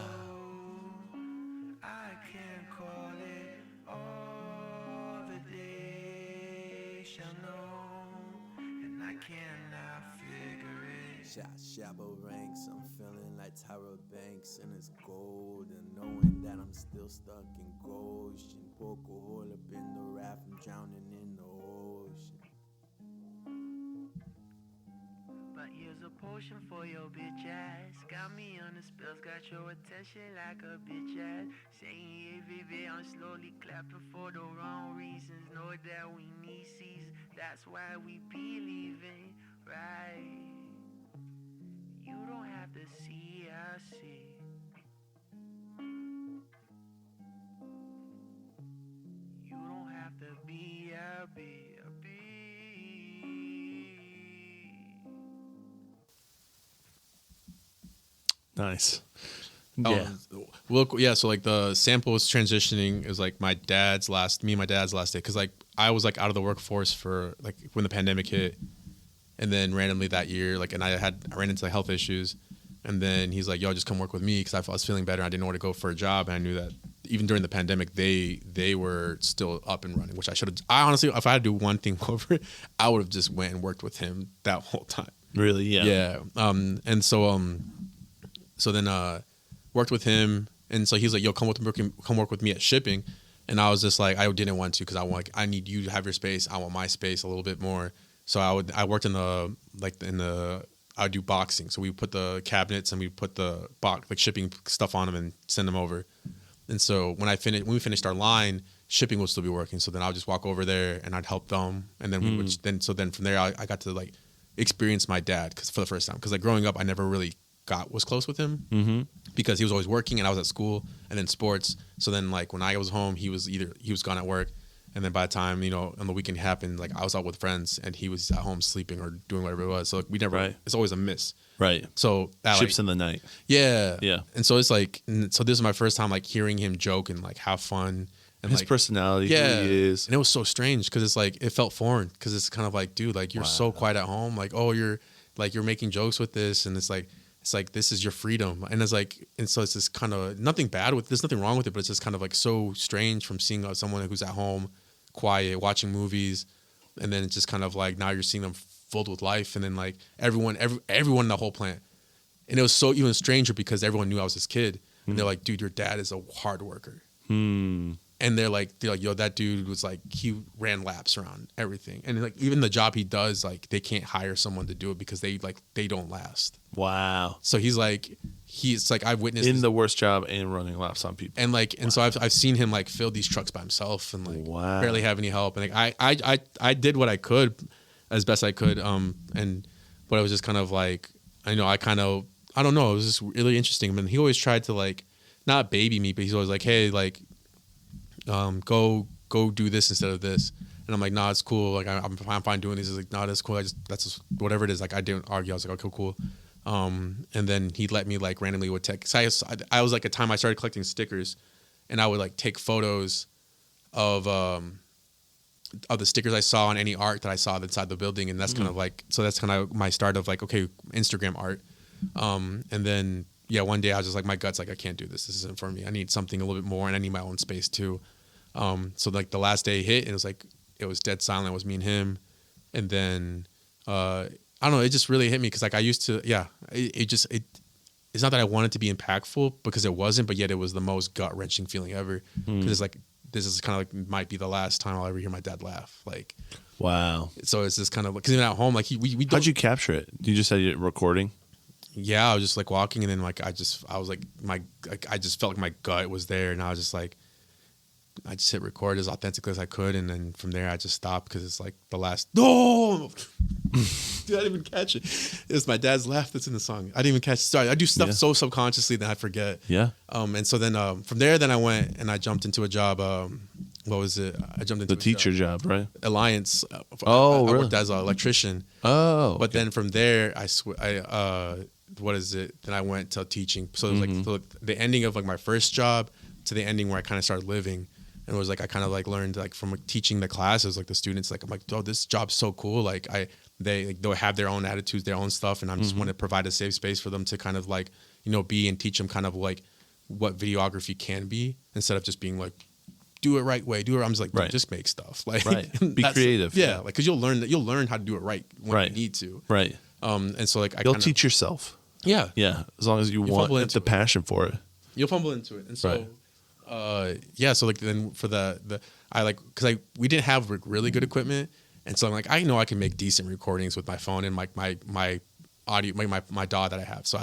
I can't call it all the day shall know, and I cannot figure it Shallow ranks, I'm feeling like Tyra Banks and it's gold, and knowing that I'm still stuck in Goshen. Poke a hole up in the raft, I'm drowning in the ocean. But here's a potion for your bitch ass. Got me on the spells, got your attention like a bitch ass. Saying hey baby, I'm slowly clapping for the wrong reasons. Know that we need seasons, that's why we be leaving, right? You don't have to see, I see. You don't have to be, I be, I be. Nice. Yeah. Yeah. So like the sample was transitioning. It was like my dad's last day, because like I was like out of the workforce for like when the pandemic hit, and then randomly that year, like, and I ran into like health issues, and then he's like, "Yo, just come work with me," because I was feeling better. I didn't know where to go for a job, and I knew that even during the pandemic, they were still up and running, which I should have. I honestly, if I had to do one thing over, I would have just went and worked with him that whole time. Really? Yeah. Yeah. And so then worked with him, and so he's like, "Yo, come work with me at shipping," and I was just like, I didn't want to, because I need you to have your space. I want my space a little bit more. So I worked I would do boxing. So we put the cabinets and we put the shipping stuff on them and send them over. And so when we finished our line, shipping would still be working. So then I would just walk over there and I'd help them, and then then from there I got to like experience my dad for the first time, because like growing up I never really was close with him, because he was always working and I was at school and then sports. So then like when I was home, he was gone at work, and then by the time on the weekend happened, like I was out with friends and he was at home sleeping or doing whatever it was. So like, we never. Right. It's always a miss. Right. So ships in the night. Yeah. Yeah. And so it's like, so this is my first time like hearing him joke and like have fun. And his like, personality, who he is. And it was so strange, because it's like, it felt foreign, because it's kind of like, dude, like you're so quiet at home. Like, oh, you're making jokes with this. And it's like, this is your freedom. And it's like, and so it's this kind of, there's nothing wrong with it, but it's just kind of like so strange from seeing someone who's at home, quiet, watching movies. And then it's just kind of like, now you're seeing them filled with life. And then like everyone in the whole plant. And it was so even stranger, because everyone knew I was this kid. And they're like, dude, your dad is a hard worker. And they're like, yo, that dude was like, he ran laps around everything. And like, even the job he does, like, they can't hire someone to do it because they don't last. Wow. So he's like, I've witnessed the worst job and running laps on people. And like, and so I've seen him like fill these trucks by himself and like barely have any help. And like, I did what I could as best I could. But it was just kind of like, I don't know. It was just really interesting. I mean, he always tried to like, not baby me, but he's always like, hey, like, go do this instead of this. And I'm like, nah, it's cool. Like I'm fine doing this. He's like, nah, that's cool. That's just whatever it is. Like I didn't argue. I was like, okay, cool. And then he let me like randomly with tech. So I was like, a time I started collecting stickers, and I would like take photos of the stickers I saw on any art that I saw inside the building. And that's kind of like, so that's kind of my start of like, okay, Instagram art. And then, yeah, one day I was just like, my gut's like, I can't do this. This isn't for me. I need something a little bit more, and I need my own space too. So like the last day hit, and it was like, it was dead silent. It was me and him. And then, I don't know, it just really hit me, because like I used to, it's not that I wanted to be impactful, because it wasn't, but yet it was the most gut wrenching feeling ever. Because it's like, this is kind of like, might be the last time I'll ever hear my dad laugh. Like, wow. So it's just kind of like, because even at home, like we how'd you capture it? You just had it recording? Yeah, I was just like walking, and then like I just felt like my gut was there, and I was just like, I just hit record as authentically as I could, and then from there I just stopped, because it's like the last. No, dude, I didn't even catch it. It's my dad's laugh that's in the song. I didn't even catch it. Sorry, I do stuff so subconsciously that I forget. Yeah. And so then from there, then I went and I jumped into a job. What was it? I jumped into the teacher job, right? Alliance. I worked as an electrician. Oh. But then from there, what is it? Then I went to teaching. So it was like the ending of like my first job to the ending where I kind of started living. And it was like, I kind of like learned like from like, teaching the classes, like the students, like, I'm like, oh, this job's so cool. Like they'll have their own attitudes, their own stuff. And I just want to provide a safe space for them to kind of like, be and teach them kind of like what videography can be, instead of just being like, do it right way. I'm just like, just make stuff. Like, be creative. Yeah. Like, cause you'll learn how to do it right when you need to. Right. And so like You'll teach yourself. Yeah. Yeah. As long as you want the passion for it. You'll fumble into it. And so, Right. so like then for because we didn't have really good equipment. And so I'm like, I know I can make decent recordings with my phone and my audio, my DAW that I have. So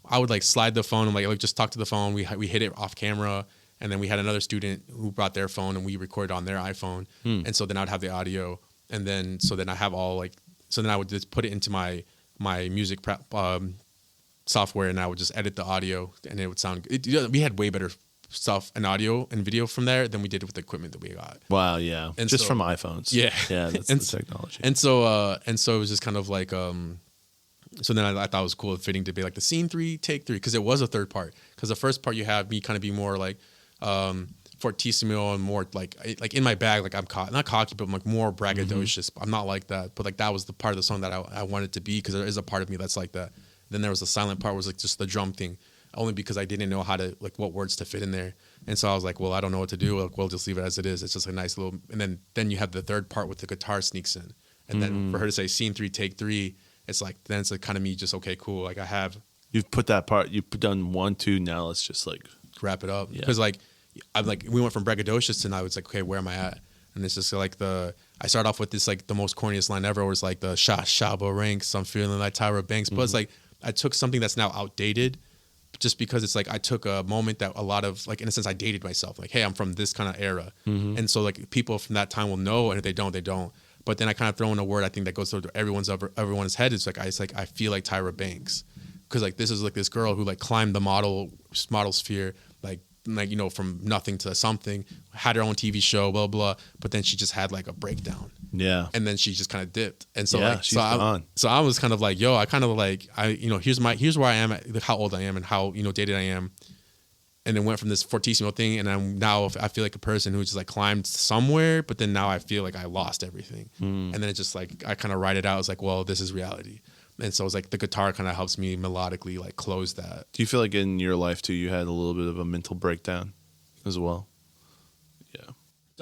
I would like slide the phone and like just talk to the phone. We hit it off camera. And then we had another student who brought their phone and we recorded on their iPhone. And so then I'd have the audio. And then, so then I have so then I would just put it into my music prep, software, and I would just edit the audio and it would sound good. We had way better stuff and audio and video from there than we did with the equipment that we got. Wow. Yeah. And just so, from iPhones. Yeah. Yeah. That's the technology. And so it was just kind of like, so then I thought it was cool and fitting to be like the scene 3, take 3, because it was a third part. Because the first part you have me kind of be more like fortissimo and more like in my bag, like I'm not cocky, but I'm like more braggadocious. I'm not like that, but like that was the part of the song that I wanted to be, because there is a part of me that's like that. Then there was the silent part, was like just the drum thing, only because I didn't know how to like what words to fit in there. And so I was like, well, I don't know what to do. Like, we'll just leave it as it is. It's just a nice little. And then you have the third part with the guitar sneaks in, and then for her to say scene 3, take 3, it's like then it's like kind of me just okay, cool. Like You've put that part. You've done 1, 2. Now let's just like wrap it up, Yeah. because like I'm like we went from braggadocious to now it's like, okay, where am I at? And it's just like I start off with this like the most corniest line ever, where it's like the Shabo ranks, I'm feeling like Tyra Banks, but it's like I took something that's now outdated, just because it's like I took a moment that a lot of like, in a sense, I dated myself. Like, hey, I'm from this kind of era, and so like people from that time will know, and if they don't, they don't. But then I kind of throw in a word I think that goes through everyone's head. It's like I feel like Tyra Banks, because like this is like this girl who like climbed the model sphere, like from nothing to something, had her own TV show, blah blah. But then she just had like a breakdown. Yeah. And then she just kind of dipped. And so she's gone. So I was kind of like, yo, I kind of like, here's where I am at, how old I am and how, dated I am. And then went from this fortissimo thing. And I feel like a person who just like climbed somewhere, but then now I feel like I lost everything. And then it's just like, I kind of write it out. It's like, well, this is reality. And so it's like the guitar kind of helps me melodically like close that. Do you feel like in your life too, you had a little bit of a mental breakdown as well? Yeah.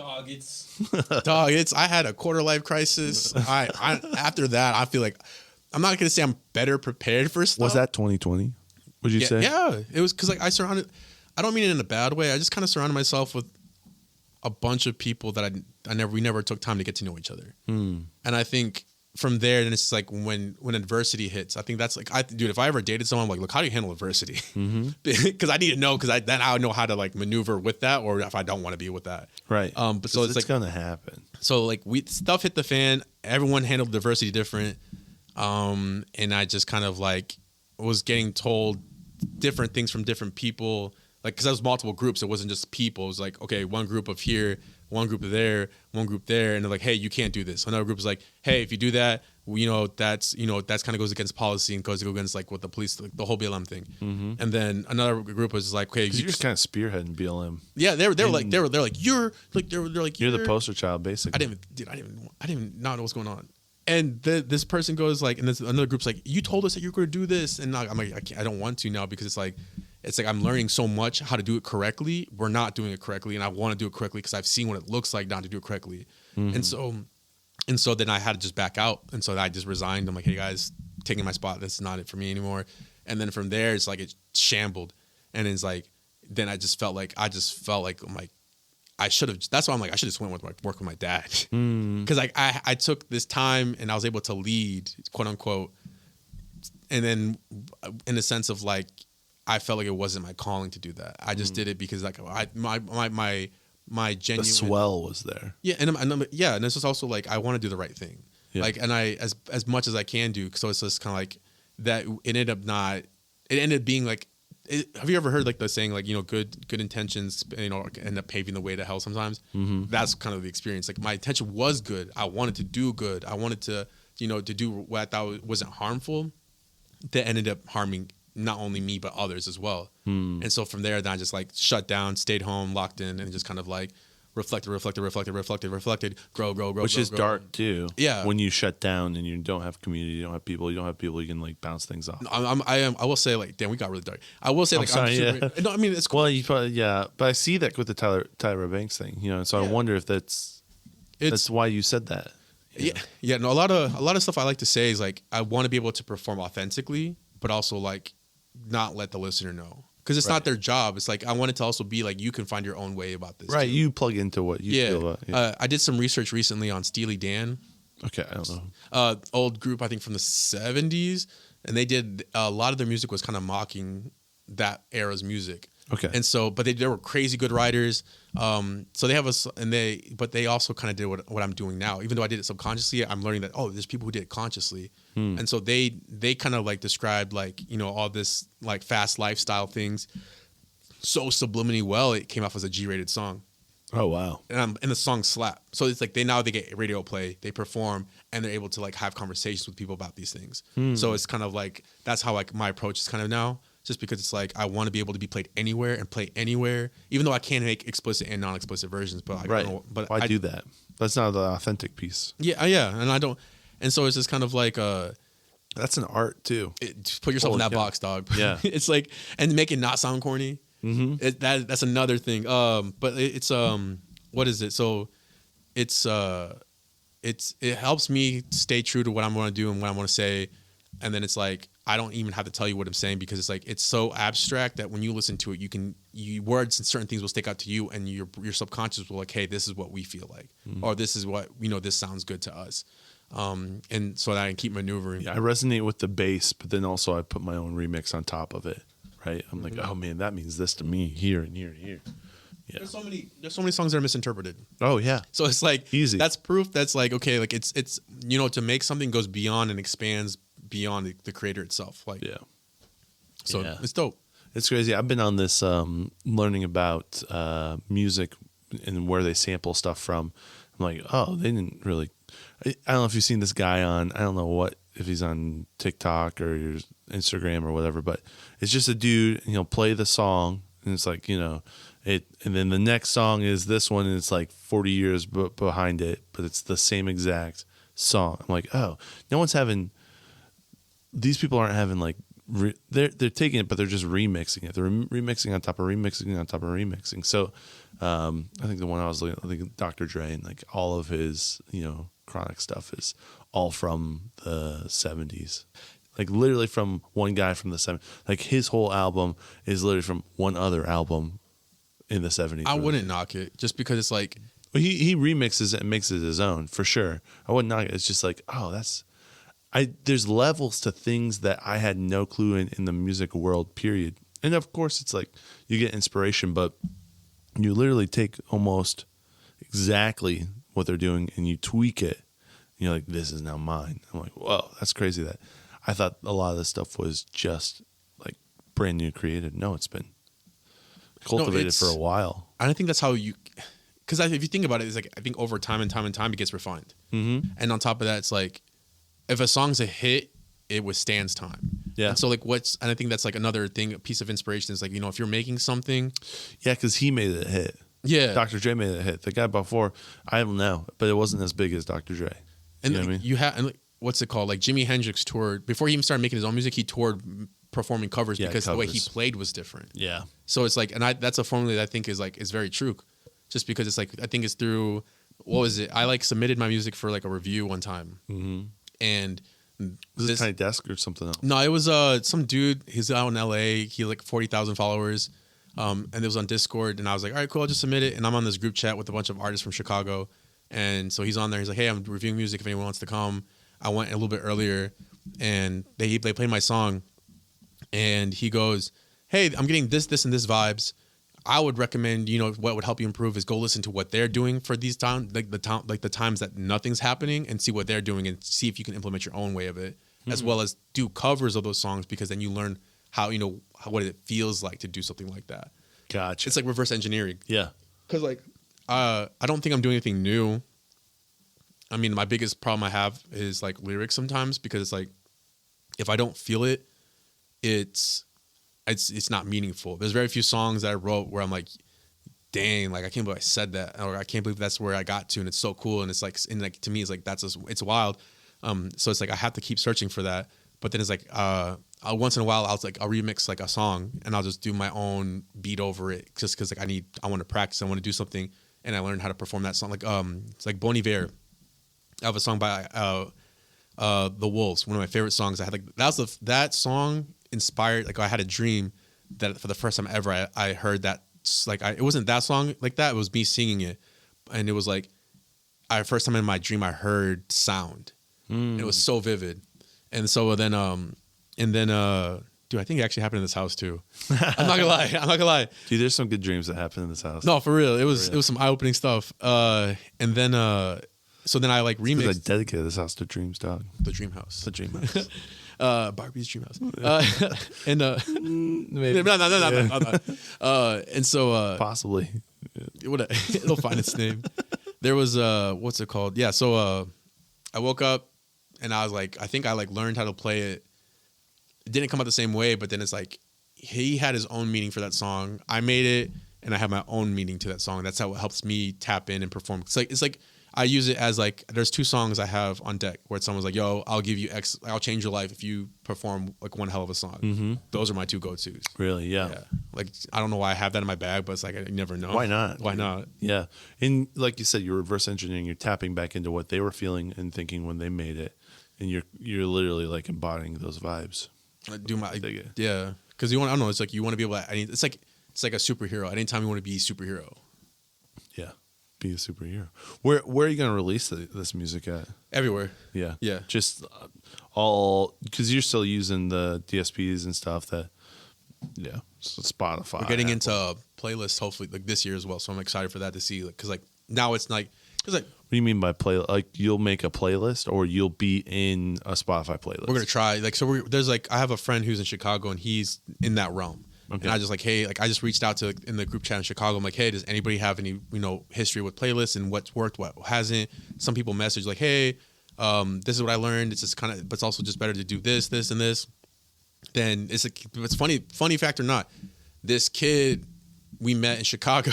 I had a quarter life crisis. I after that, I feel like I'm not gonna say I'm better prepared for stuff. Was that 2020? Would you say? Yeah, it was, because like I don't mean it in a bad way. I just kind of surrounded myself with a bunch of people that we never took time to get to know each other. And I think from there, then it's just like when adversity hits, I think that's like, dude, if I ever dated someone, I'm like, look, how do you handle adversity? Because I need to know, because then I know how to like maneuver with that, or if I don't want to be with that. Right. But so it's like gonna happen. So like stuff hit the fan. Everyone handled diversity different. And I just kind of like was getting told different things from different people. Like, because I was multiple groups, it wasn't just people. It was like, okay, one group of here, one group of there, one group there, and they're like, hey, you can't do this. Another group is like, hey, if you do that, that's kind of goes against policy and goes against like what the police, like the whole BLM thing. And then another group was like, okay, you're just kind of spearheading BLM. Yeah, they're like you're the poster child, basically. I didn't not know what's going on. And this person goes like, and this another group's like, you told us that you were going to do this, and I'm like, I don't want to now, because it's like I'm learning so much how to do it correctly. We're not doing it correctly, and I want to do it correctly because I've seen what it looks like not to do it correctly. And so then I had to just back out, and so I just resigned. I'm like, hey guys, taking my spot. This is not it for me anymore. And then from there, it's like it shambled, and it's like then I just felt like I'm like, I should have. That's why I'm like, I should just went with work with my dad, because like I took this time and I was able to lead, quote unquote, and then in the sense of like, I felt like it wasn't my calling to do that. I just did it because like my genuine, the swell was there. Yeah, and this is also like I want to do the right thing. Yeah. Like, and I as much as I can do. So it's just kind of like that. It ended up being like. Have you ever heard like the saying like, good intentions end up paving the way to hell sometimes? That's kind of the experience. Like my intention was good. I wanted to do good. I wanted to to do what I thought wasn't harmful. That ended up harming not only me but others as well. And so from there, then I just like shut down, stayed home, locked in, and just kind of like reflected, grow. Which is dark too. Yeah. When you shut down and you don't have community, you don't have people you can like bounce things off. I will say like, damn, we got really dark. I will say like, no, I mean it's cool. Well, you probably but I see that with the Tyra Banks thing, so I wonder if that's why you said that. Yeah. No, a lot of stuff I like to say is like I want to be able to perform authentically, but also like not let the listener know because it's not their job. It's like I want it to also be like you can find your own way about this. Right, too. you plug into what you feel about. Yeah. I did some research recently on Steely Dan. Okay, I don't know. Old group I think from the 70s, and they did a lot of their music was kind of mocking that era's music. Okay. And so, but they were crazy good writers. So they have but they also kind of did what I'm doing now. Even though I did it subconsciously, I'm learning that, there's people who did it consciously. And so they kind of like described like, all this like fast lifestyle things so subliminally well, it came off as a G-rated song. Oh, wow. And the song slap. So it's like they get radio play, they perform, and they're able to like have conversations with people about these things. So it's kind of like, that's how like my approach is kind of now. Just because it's like I want to be able to be played anywhere and play anywhere, even though I can make explicit and non-explicit versions. But I don't know, but why do that? That's not the authentic piece. Yeah, and I don't. And so it's just kind of like that's an art too. Just put yourself in that box, dog. Yeah, it's like and make it not sound corny. Mm-hmm. That's another thing. But it's what is it? So it helps me stay true to what I'm going to do and what I want to say, and then it's like. I don't even have to tell you what I'm saying because it's like it's so abstract that when you listen to it, words and certain things will stick out to you, and your subconscious will like, hey, this is what we feel like, or this is what this sounds good to us, and so that I can keep maneuvering. Yeah, I resonate with the bass, but then also I put my own remix on top of it. Right? I'm like, oh man, that means this to me here and here and here. Yeah. There's so many songs that are misinterpreted. Oh yeah. So it's like easy. That's proof. That's like okay, like it's to make something goes beyond and expands beyond the creator itself. Like so it's dope. It's crazy. I've been on this learning about music and where they sample stuff from. I'm like, they didn't really. I don't know if you've seen this guy on. I don't know if he's on TikTok or Instagram or whatever, but it's just a dude. And he'll play the song, and it's like it. And then the next song is this one, and it's like 40 years behind it, but it's the same exact song. I'm like, no one's having. These people aren't having like they're taking it, but they're just remixing it. They're remixing on top of remixing on top of remixing. So I think the one I was looking, I think Dr. Dre and like all of his chronic stuff is all from the 70s. Like literally from one guy from the 70s. Like his whole album is literally from one other album in the 70s. I wouldn't knock it just because it's like he remixes it and makes it his own for sure. I wouldn't knock it. It's just like there's levels to things that I had no clue in the music world, period. And of course, it's like you get inspiration, but you literally take almost exactly what they're doing and you tweak it. And you're like, this is now mine. I'm like, whoa, that's crazy that I thought a lot of this stuff was just like brand new created. No, it's been cultivated for a while. I don't think that's how because if you think about it, it's like I think over time and time and time it gets refined. Mm-hmm. And on top of that, it's like, if a song's a hit, it withstands time. Yeah. And so like and I think that's like another thing, a piece of inspiration is like, if you're making something. Yeah, because he made it a hit. Yeah. Dr. Dre made it a hit. The guy before, I don't know, but it wasn't as big as Dr. Dre. And you know what I mean? And what's it called? Like Jimi Hendrix toured, before he even started making his own music, he toured performing covers because the way he played was different. Yeah. So it's like, and that's a formula that I think is very true. Just because it's like, I think it's through, what was it? I like submitted my music for like a review one time. Mm-hmm. And was it Tiny Desk or something else? No, it was some dude. He's out in LA. He had like 40,000 followers. And it was on Discord. And I was like, all right, cool, I'll just submit it. And I'm on this group chat with a bunch of artists from Chicago. And so he's on there. He's like, hey, I'm reviewing music if anyone wants to come. I went a little bit earlier and they played my song. And he goes, hey, I'm getting this, and this vibes. I would recommend, what would help you improve is go listen to what they're doing for these times, like the times that nothing's happening, and see what they're doing and see if you can implement your own way of it, as well as do covers of those songs, because then you learn how, what it feels like to do something like that. Gotcha. It's like reverse engineering. Yeah. Because like, I don't think I'm doing anything new. I mean, my biggest problem I have is like lyrics sometimes, because it's like, if I don't feel it, it's not meaningful. There's very few songs that I wrote where I'm like, dang, like I can't believe I said that, or I can't believe that's where I got to, and it's so cool, and it's like, to me, it's like it's wild. So it's like I have to keep searching for that. But then it's like once in a while I'll remix like a song, and I'll just do my own beat over it, just because like I want to practice, I want to do something, and I learned how to perform that song. Like it's like Bon Iver. I have a song by The Wolves, one of my favorite songs. I had like that song inspired. Like I had a dream that for the first time ever, I heard that. Like it wasn't that song like that. It was me singing it, and it was like first time in my dream I heard sound. It was so vivid, and so then dude, I think it actually happened in this house too. I'm not gonna lie. Dude, there's some good dreams that happen in this house. No, for real. It was some eye opening stuff. And then so then I like remixed. I dedicated this house to dreams, dog. The Dream House. The dream house. Barbie's Dream House. And maybe no. And so Possibly. It'll find its name. There was what's it called? Yeah. So I woke up and I was like, I think I like learned how to play it. It didn't come out the same way, but then it's like he had his own meaning for that song. I made it, and I have my own meaning to that song. That's how it helps me tap in and perform. It's like I use it as like there's 2 songs I have on deck where someone's like, "Yo, I'll give you X. I'll change your life if you perform like one hell of a song." Mm-hmm. Those are my 2 go-tos. Really? Yeah. Like I don't know why I have that in my bag, but it's like I never know. Why not? Why not? Yeah. And like you said, you're reverse engineering. You're tapping back into what they were feeling and thinking when they made it, and you're literally like embodying those vibes. I do my yeah, because you want. I don't know. It's like you want to be able to. It's like a superhero. Anytime you want to be a superhero. Yeah, be a superhero. Where are you going to release this music at? Everywhere. Yeah. Yeah. Just all because you're still using the DSPs and stuff that. Yeah. So Spotify. We're getting into playlists hopefully like this year as well. So I'm excited for that to see because like now it's like because like. What do you mean by play? Like you'll make a playlist, or you'll be in a Spotify playlist? We're gonna try. Like so, there's like I have a friend who's in Chicago, and he's in that realm. Okay. And I just like, hey, like I just reached out to in the group chat in Chicago. I'm like, hey, does anybody have any history with playlists and what's worked, what hasn't? Some people message like, hey, this is what I learned. It's just kind of, but it's also just better to do this, and this. Then it's funny fact or not, this kid we met in Chicago.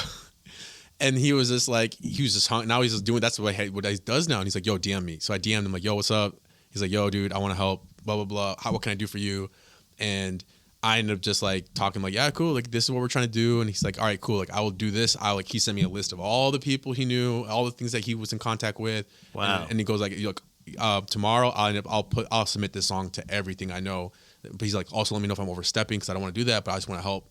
And he was just hung. Now he's just doing, that's what he does now. And he's like, yo, DM me. So I DM'd him like, yo, what's up? He's like, yo, dude, I want to help, blah, blah, blah. What can I do for you? And I ended up just like talking like, yeah, cool. Like this is what we're trying to do. And he's like, all right, cool. Like I will do this. He sent me a list of all the people he knew, all the things that he was in contact with. Wow. And he goes like, tomorrow I'll submit this song to everything I know. But he's like, also let me know if I'm overstepping because I don't want to do that, but I just want to help.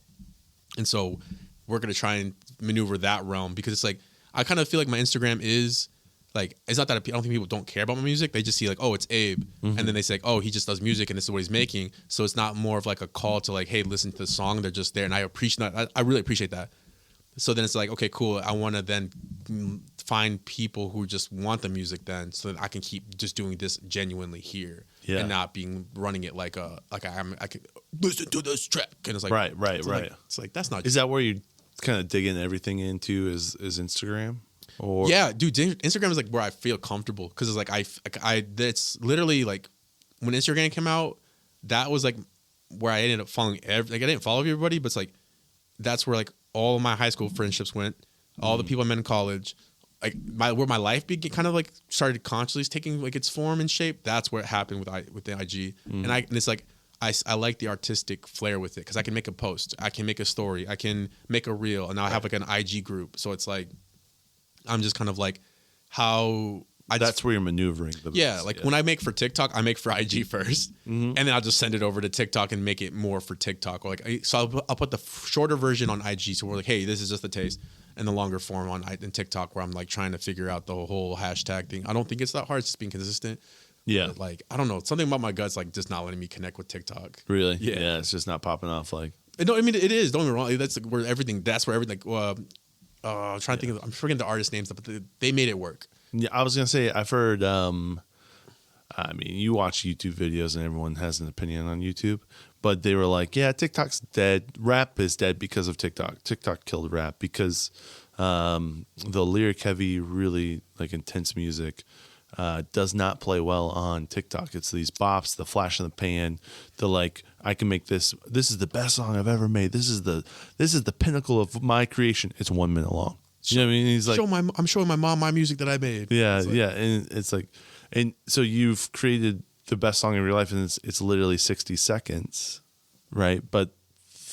And so we're going to try and maneuver that realm because it's like, I kind of feel like my Instagram is like, it's not that I don't think people don't care about my music. They just see like, oh, it's Abe. Mm-hmm. And then they say, like, oh, he just does music and this is what he's making. So it's not more of like a call to like, hey, listen to the song. They're just there. And I appreciate that. I really appreciate that. So then it's like, okay, cool. I want to then find people who just want the music then so that I can keep just doing this genuinely here and not running it like I could listen to this track. And it's like, right. It's like, that's not. Is that where you kind of digging everything into is Instagram? Or yeah, dude, Instagram is like where I feel comfortable because it's like it's literally like when Instagram came out, that was like where I ended up following I didn't follow everybody, but it's like that's where like all of my high school friendships went, all the people I met in college, like where my life kind of like started consciously taking like its form and shape. That's where it happened with the IG, and it's like. I like the artistic flair with it because I can make a post, I can make a story, I can make a reel, and now I have like an IG group. So it's like I'm just kind of like that's where you're maneuvering. When I make for TikTok, I make for IG first, and then I'll just send it over to TikTok and make it more for TikTok. Or like so I'll put the shorter version on IG. So we're like, hey, this is just the taste, and the longer form on TikTok where I'm like trying to figure out the whole hashtag thing. I don't think it's that hard. It's just being consistent. Yeah. But like, I don't know. Something about my gut's like just not letting me connect with TikTok. Really? Yeah. It's just not popping off like. No, I mean, it is. Don't get me wrong. That's like where everything, I'm trying to think of, I'm forgetting the artist names, but they made it work. Yeah. I was going to say, I've heard, I mean, you watch YouTube videos and everyone has an opinion on YouTube, but they were like, yeah, TikTok's dead. Rap is dead because of TikTok. TikTok killed rap because the lyric heavy, really like intense music does not play well on TikTok. It's these bops, the flash in the pan, the like, I can make this. This is the best song I've ever made. This is the pinnacle of my creation. It's 1 minute long. You know what I mean? He's like, I'm showing my mom my music that I made. Yeah, and it's like, and so you've created the best song of your life, and it's literally 60 seconds, right? But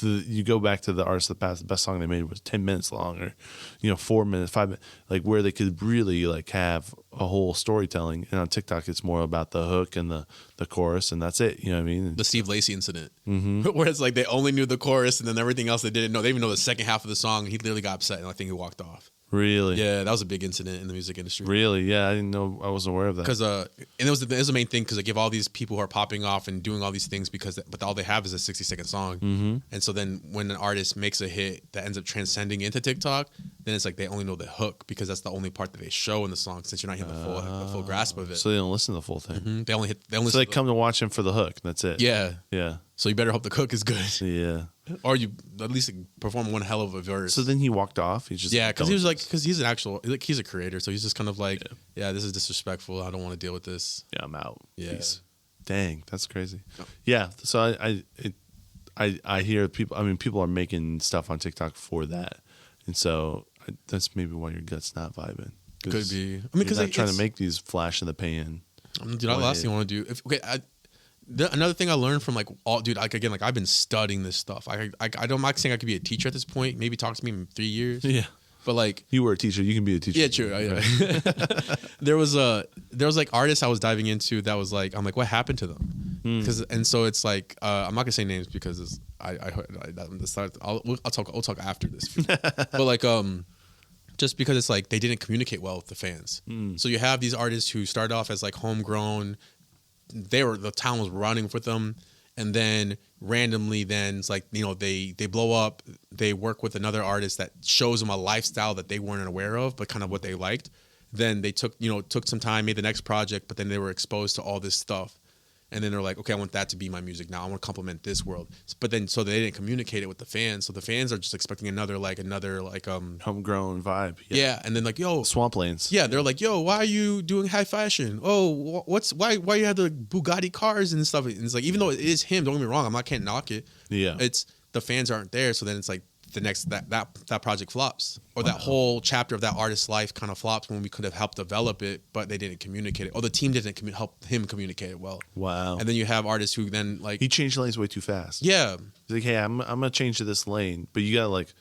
you go back to the artists of the past, the best song they made was 10 minutes long, or 4 minutes, 5 minutes, like where they could really like have a whole storytelling. And on TikTok it's more about the hook and the chorus, and that's it. You know what I mean? The Steve Lacy incident, where it's like they only knew the chorus and then everything else they didn't know. They even know the second half of the song. He literally got upset and I think he walked off. Really? Yeah, that was a big incident in the music industry. Really? Yeah, I didn't know. I wasn't aware of that. Because and it was the main thing, because like, if all these people who are popping off and doing all these things but all they have is a 60-second song, and so then when an artist makes a hit that ends up transcending into TikTok, then it's like they only know the hook because that's the only part that they show in the song, since you're not hitting the full grasp of it. So they don't listen to the full thing. They only So they come to watch him for the hook. That's it. Yeah. Yeah. So you better hope the hook is good, Yeah. or you at least perform one hell of a verse. So then he walked off. He just because he was like, because he's an actual, like, he's a creator, so he's just kind of like, yeah, this is disrespectful. I don't want to deal with this. Yeah, I'm out. Yeah. Peace. Dang, that's crazy. Oh. Yeah. So I hear people. I mean, people are making stuff on TikTok for that, and so that's maybe why your gut's not vibing. Could be. I mean, because because I'm trying to make these flash in the pan. Dude, the last thing I want to do. Another thing I learned from like I've been studying this stuff. I'm not saying I could be a teacher at this point. Maybe talk to me in 3 years. Yeah. But like, you were a teacher, you can be a teacher. yeah, true. There was like artists I was diving into that was like, I'm like, what happened to them? And so it's like, I'm not gonna say names because I'll talk after this. But like, just because it's like they didn't communicate well with the fans. So you have these artists who started off as like homegrown. The town was running with them, and then randomly it's like, they blow up, they work with another artist that shows them a lifestyle that they weren't aware of, but kind of what they liked. Then they took some time, made the next project, but then they were exposed to all this stuff. And then they're like, okay, I want that to be my music now. I want to complement this world. But then, so they didn't communicate it with the fans. So the fans are just expecting another homegrown vibe. Yeah. And then like, yo, swamplands. Yeah. They're like, yo, why are you doing high fashion? Oh, why you have the Bugatti cars and stuff? And it's like, even though it is him, don't get me wrong, I can't knock it. Yeah. It's the fans aren't there. So then it's like the next, that project flops, or that whole chapter of that artist's life kind of flops when we could have helped develop it, but they didn't communicate it, or the team didn't help him communicate it well. Wow. And then you have artists who then like, he changed lanes way too fast. Yeah. He's like, hey, I'm gonna change to this lane, but you gotta like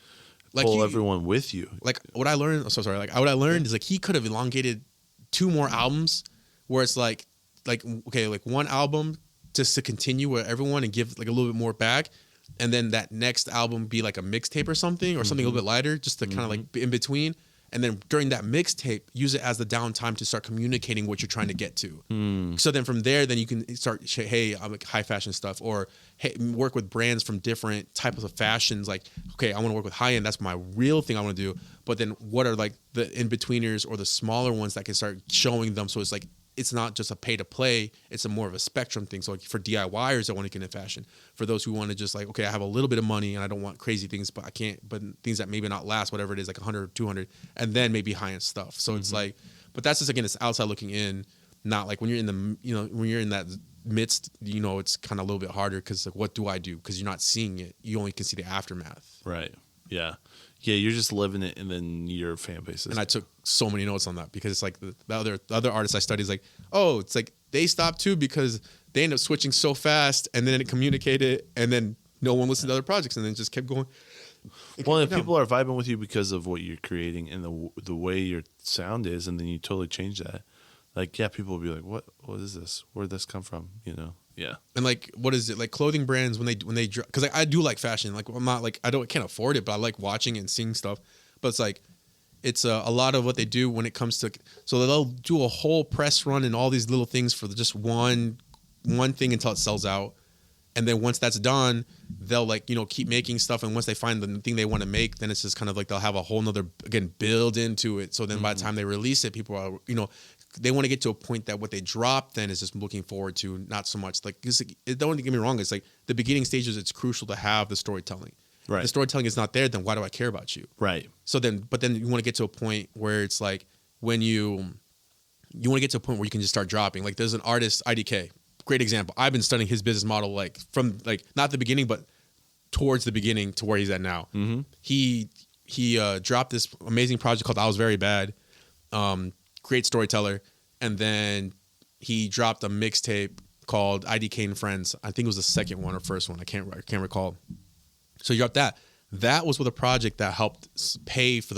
pull everyone with you. Like what I learned, what I learned is like he could have elongated 2 more albums, where it's like okay, like one album just to continue with everyone and give like a little bit more back, and then that next album be like a mixtape or something a little bit lighter, just to kind of like in between. And then during that mixtape, use it as the downtime to start communicating what you're trying to get to. So then from there, then you can start, hey, I'm like high fashion stuff, or hey, work with brands from different types of fashions. Like, okay, I want to work with high end. That's my real thing I want to do. But then what are like the in-betweeners or the smaller ones that can start showing them? So it's like, it's not just a pay to play, it's a more of a spectrum thing. So like for DIYers that want to get into fashion, for those who want to just like, okay, I have a little bit of money and I don't want crazy things, but things that maybe not last, whatever it is, like 100 or 200, and then maybe high end stuff. So it's like, but that's just, again, it's outside looking in, not like when you're in when you're in that midst, it's kind of a little bit harder, because like, what do I do? Because you're not seeing it, you only can see the aftermath. Right. Yeah. Yeah, you're just living it, and then your fan base is. And I took so many notes on that, because it's like the other artists I studied is like, oh, it's like they stopped too because they ended up switching so fast, and then it communicated, and then no one listened to other projects, and then just kept going. Well, if people are vibing with you because of what you're creating and the way your sound is, and then you totally change that, like, yeah, people will be like, what is this? Where did this come from? Yeah. And like, what is it? Like clothing brands when they because like, I do like fashion. Like, I'm not like, can't afford it, but I like watching and seeing stuff. But it's like, it's a lot of what they do when it comes to, so they'll do a whole press run and all these little things for just one thing until it sells out. And then once that's done, they'll like, keep making stuff. And once they find the thing they want to make, then it's just kind of like, they'll have a whole nother, again, build into it. So then by the time they release it, people are, they want to get to a point that what they drop then is just looking forward to, not so much like, don't get me wrong. It's like the beginning stages, it's crucial to have the storytelling. Right. The storytelling is not there, then why do I care about you? Right. So then, but then you want to get to a point where it's like, when you want to get to a point where you can just start dropping. Like, there's an artist, IDK, great example. I've been studying his business model, like from like not the beginning, but towards the beginning to where he's at now. Mm-hmm. He dropped this amazing project called I Was Very Bad. Great storyteller. And then he dropped a mixtape called IDK and Friends. I think it was the second one or first one. I can't recall. So you got that. That was with a project that helped pay for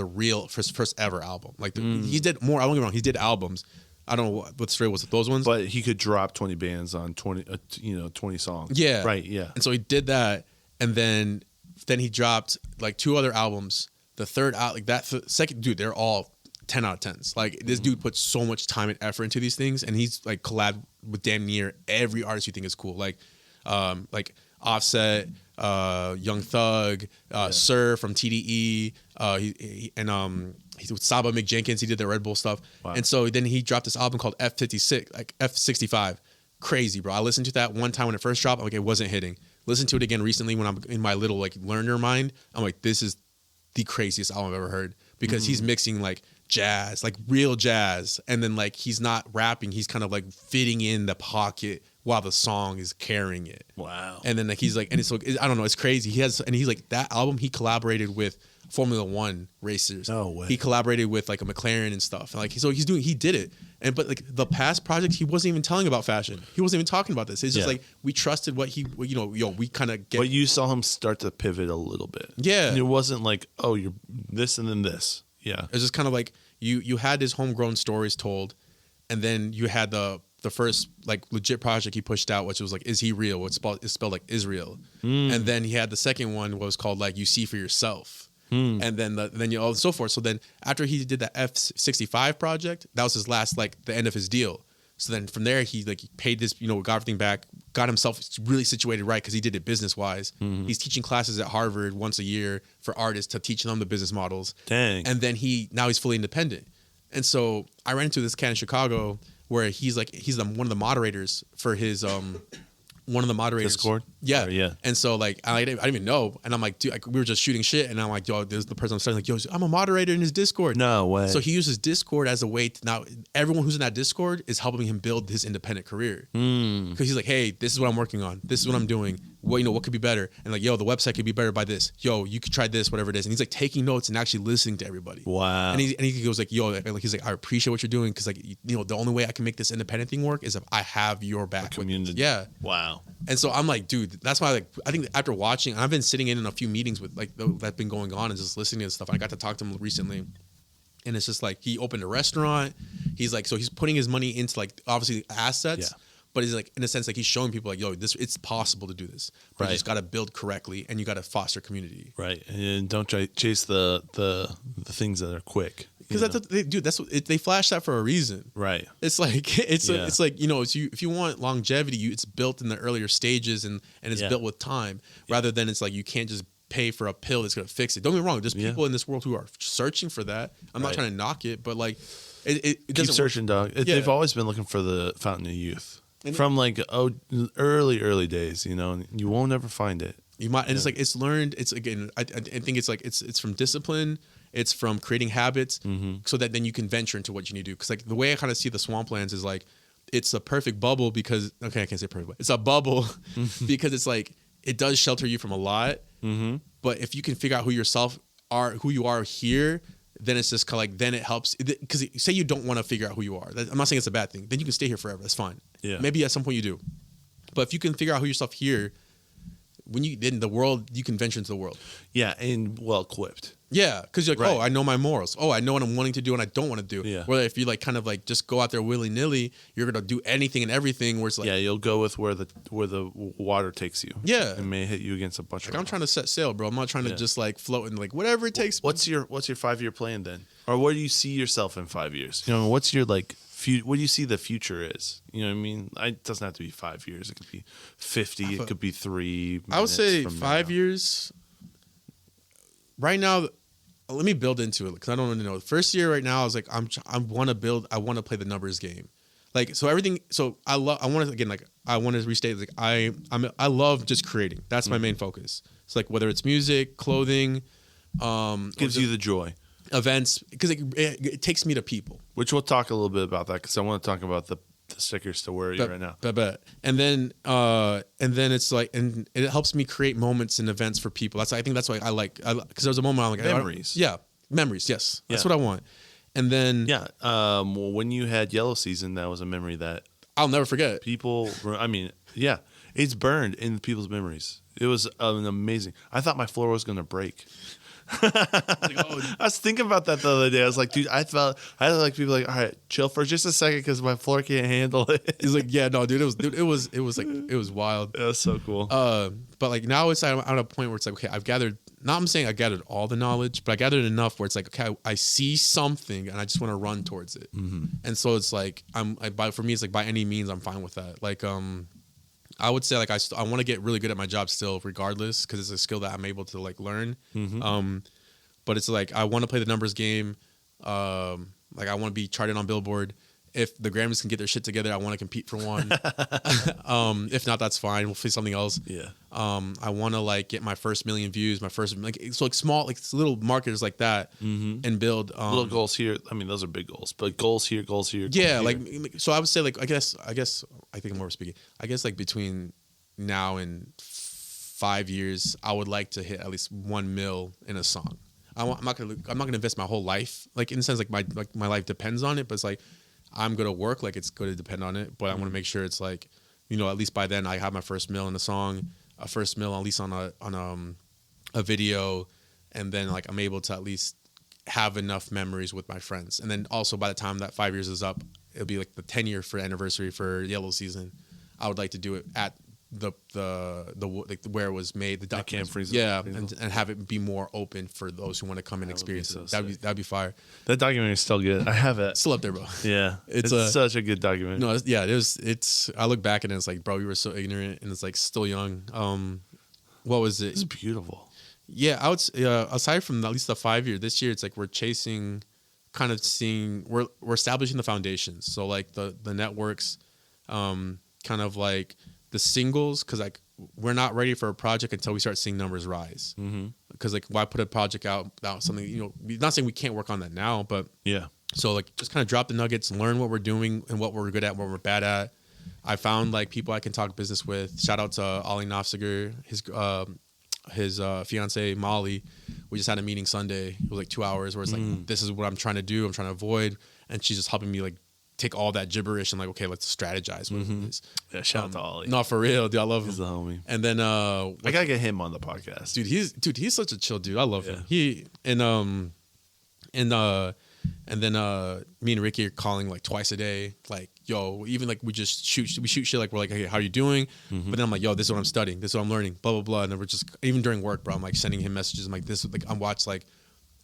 his first ever album. Like he did more. I won't get me wrong. He did albums. I don't know what straight was those ones. But he could drop 20 bands on 20 songs. Yeah. Right. Yeah. And so he did that, and then he dropped like 2 other albums. The third out, like that second, dude, they're all 10 out of 10s. Like this dude puts so much time and effort into these things, and he's like collabed with damn near every artist you think is cool. Like Offset, Young Thug, Sir from TDE, he's with Saba McJenkins. He did the Red Bull stuff. Wow. And so then he dropped this album called F56, like F65. Crazy, bro. I listened to that one time when it first dropped. I'm like, it wasn't hitting. Listen to it again recently when I'm in my little like learner mind. I'm like, this is the craziest album I've ever heard, because he's mixing like jazz, like real jazz, and then like he's not rapping. He's kind of like fitting in the pocket while the song is carrying it. Wow. And then like he's like, and it's like, I don't know, it's crazy. He's like, that album he collaborated with Formula One racers. No way. He collaborated with like a McLaren and stuff. And like, so he did it. And but like the past projects, he wasn't even telling about fashion. He wasn't even talking about this. It's just like we trusted what he, we kind of get. But you saw him start to pivot a little bit. Yeah. And it wasn't like, oh, you're this and then this. Yeah. It's just kind of like you had his homegrown stories told, and then you had the first like legit project he pushed out, which was like, Is He Real? It's spelled like Israel. And then he had the second one was called like You See For Yourself. And then and so forth. So then after he did the F65 project, that was his last, like the end of his deal. So then from there, he paid this, got everything back, got himself really situated right, because he did it business wise. He's teaching classes at Harvard once a year for artists to teach them the business models. Dang. And then now he's fully independent. And so I ran into this cat in Chicago where he's one of the moderators for his one of the moderators. Discord? Yeah. Yeah. And so like I didn't even know. And I'm like, dude, we were just shooting shit. And I'm like, yo, this is the person I'm starting, like, yo, I'm a moderator in his Discord. No way. So he uses Discord as a way to, now everyone who's in that Discord is helping him build his independent career. Because he's like, hey, this is what I'm working on. This is what I'm doing. What could be better? And like, yo, the website could be better by this. Yo, you could try this, whatever it is. And he's like taking notes and actually listening to everybody. Wow. And he goes like, yo, he's like, I appreciate what you're doing, because like, the only way I can make this independent thing work is if I have your back. Community. Yeah. Wow. And so I'm like, dude, that's why I think after watching, I've been sitting in a few meetings with like that's been going on and just listening to stuff. I got to talk to him recently, and it's just like he opened a restaurant. He's like, so he's putting his money into like obviously assets. Yeah. But he's like, in a sense, like he's showing people like, yo, it's possible to do this. But you just got to build correctly, and you got to foster community. Right. And don't chase the things that are quick. Because they flash that for a reason. Right. It's like it's like if you want longevity, it's built in the earlier stages and it's built with time, rather than it's like you can't just pay for a pill that's gonna fix it. Don't get me wrong. There's people in this world who are searching for that. I'm not trying to knock it, but like it keep searching, dog. They've always been looking for the fountain of youth. From like early days, and you won't ever find it. You might, and it's like it's learned. It's again, I think it's like it's from discipline. It's from creating habits, so that then you can venture into what you need to do. Because like the way I kind of see the swamplands is like it's a perfect bubble because I can't say perfect. It's a bubble because it's like it does shelter you from a lot. But if you can figure out who you are here, then it's just kind of like, then it helps. Because say you don't want to figure out who you are. I'm not saying it's a bad thing. Then you can stay here forever. That's fine. Yeah. Maybe at some point you do. But if you can figure out who yourself here, then the world, you can venture into the world. Yeah, and well equipped. Yeah, because you're like, oh, I know my morals. Oh, I know what I'm wanting to do and I don't want to do. Yeah. Whether if you like kind of like just go out there willy nilly, you're gonna do anything and everything. Where it's like, you'll go with where the water takes you. Yeah, it may hit you against a bunch of. I'm trying to set sail, bro. I'm not trying to just like float and like whatever it takes. What's your 5-year plan then, or where do you see yourself in 5 years? What's your like? What do you see the future is? You know what I mean? It doesn't have to be 5 years. It could be 50. It could be 3. I would say 5 years. Right now, let me build into it because I don't really know. The first year right now, I was like, I want to play the numbers game. Like, so everything. So I want to restate. Like, I love just creating. That's my main focus. It's like whether it's music, clothing, gives you the joy. Events, because it takes me to people. Which we'll talk a little bit about that because I want to talk about the stickers to where you're right now. And then it's like, and it helps me create moments and events for people. I think that's why I like, because there was a moment I'm like, memories. Memories. Yes, that's what I want. And then when you had Yellow Season, that was a memory that I'll never forget. People, It's burned in people's memories. It was an amazing. I thought my floor was gonna break. I was thinking about that the other day. I was like, dude, I had like people like, all right, chill for just a second because my floor can't handle it. He's like, yeah, no, dude, it was wild. That was so cool. But like now I'm at a point where it's like, okay, I've gathered. Not I'm saying I gathered all the knowledge, but I gathered enough where it's like, okay, I see something and I just want to run towards it. And so it's like for me, it's like by any means, I'm fine with that. Like I would say like I want to get really good at my job still, regardless, because it's a skill that I'm able to like learn. But it's like I want to play the numbers game. Like I want to be charted on Billboard. If the Grammys can get their shit together, I want to compete for one. If not, that's fine. We'll fix something else. Yeah. I want to like get my first million views, my first small little marketers like that, and build little goals here. I mean, those are big goals, but goals here. Yeah, here. like so. I would say like I guess I think I'm more speaking. I guess like between now and 5 years, I would like to hit at least 1 mil in a song. I'm not gonna invest my whole life, like in the sense like my life depends on it, but it's like I'm gonna work like it's gonna depend on it, but I want to make sure it's like, you know, at least by then I have my first mil in a song, a first mil at least on a video, and then like I'm able to at least have enough memories with my friends, and then also by the time that 5 years is up, it'll be like the 10-year anniversary for Yellow Season. I would like to do it at the like where it was made, the That Camp Freeze. yeah, and have it be more open for those who want to come and experience it. That'd be fire. That documentary is still good. I have it. Still up there, bro. Yeah, it's such a good documentary. No, it's. I look back and it's like, bro, we were so ignorant, and it's like still young. What was it? It's beautiful. Yeah, I would. Aside from at least the 5 year, this year it's like we're chasing, kind of seeing. We're establishing the foundations. So like the networks, kind of like the singles, because like we're not ready for a project until we start seeing numbers rise. Because like why put a project out without something, you know, not saying we can't work on that now, but yeah. So like just kind of drop the nuggets, learn what we're doing and what we're good at, what we're bad at. I found like people I can talk business with. Shout out to Ollie Nofsiger, his fiance Molly. We just had a meeting Sunday. It was like 2 hours where it's like, this is what I'm trying to do. I'm trying to avoid, and she's just helping me like take all that gibberish and like, okay, let's strategize with this. Yeah, shout out to Ollie. No, for real, dude, I love him. He's the homie. And then I gotta get him on the podcast. Dude, he's such a chill dude. I love him. And then me and Ricky are calling like twice a day. Like, yo, even like we shoot shit. Like we're like, hey, how are you doing? But then I'm like, yo, this is what I'm studying. This is what I'm learning. Blah blah blah. And then we're just even during work, bro. I'm like sending him messages. I'm like, this like I'm watching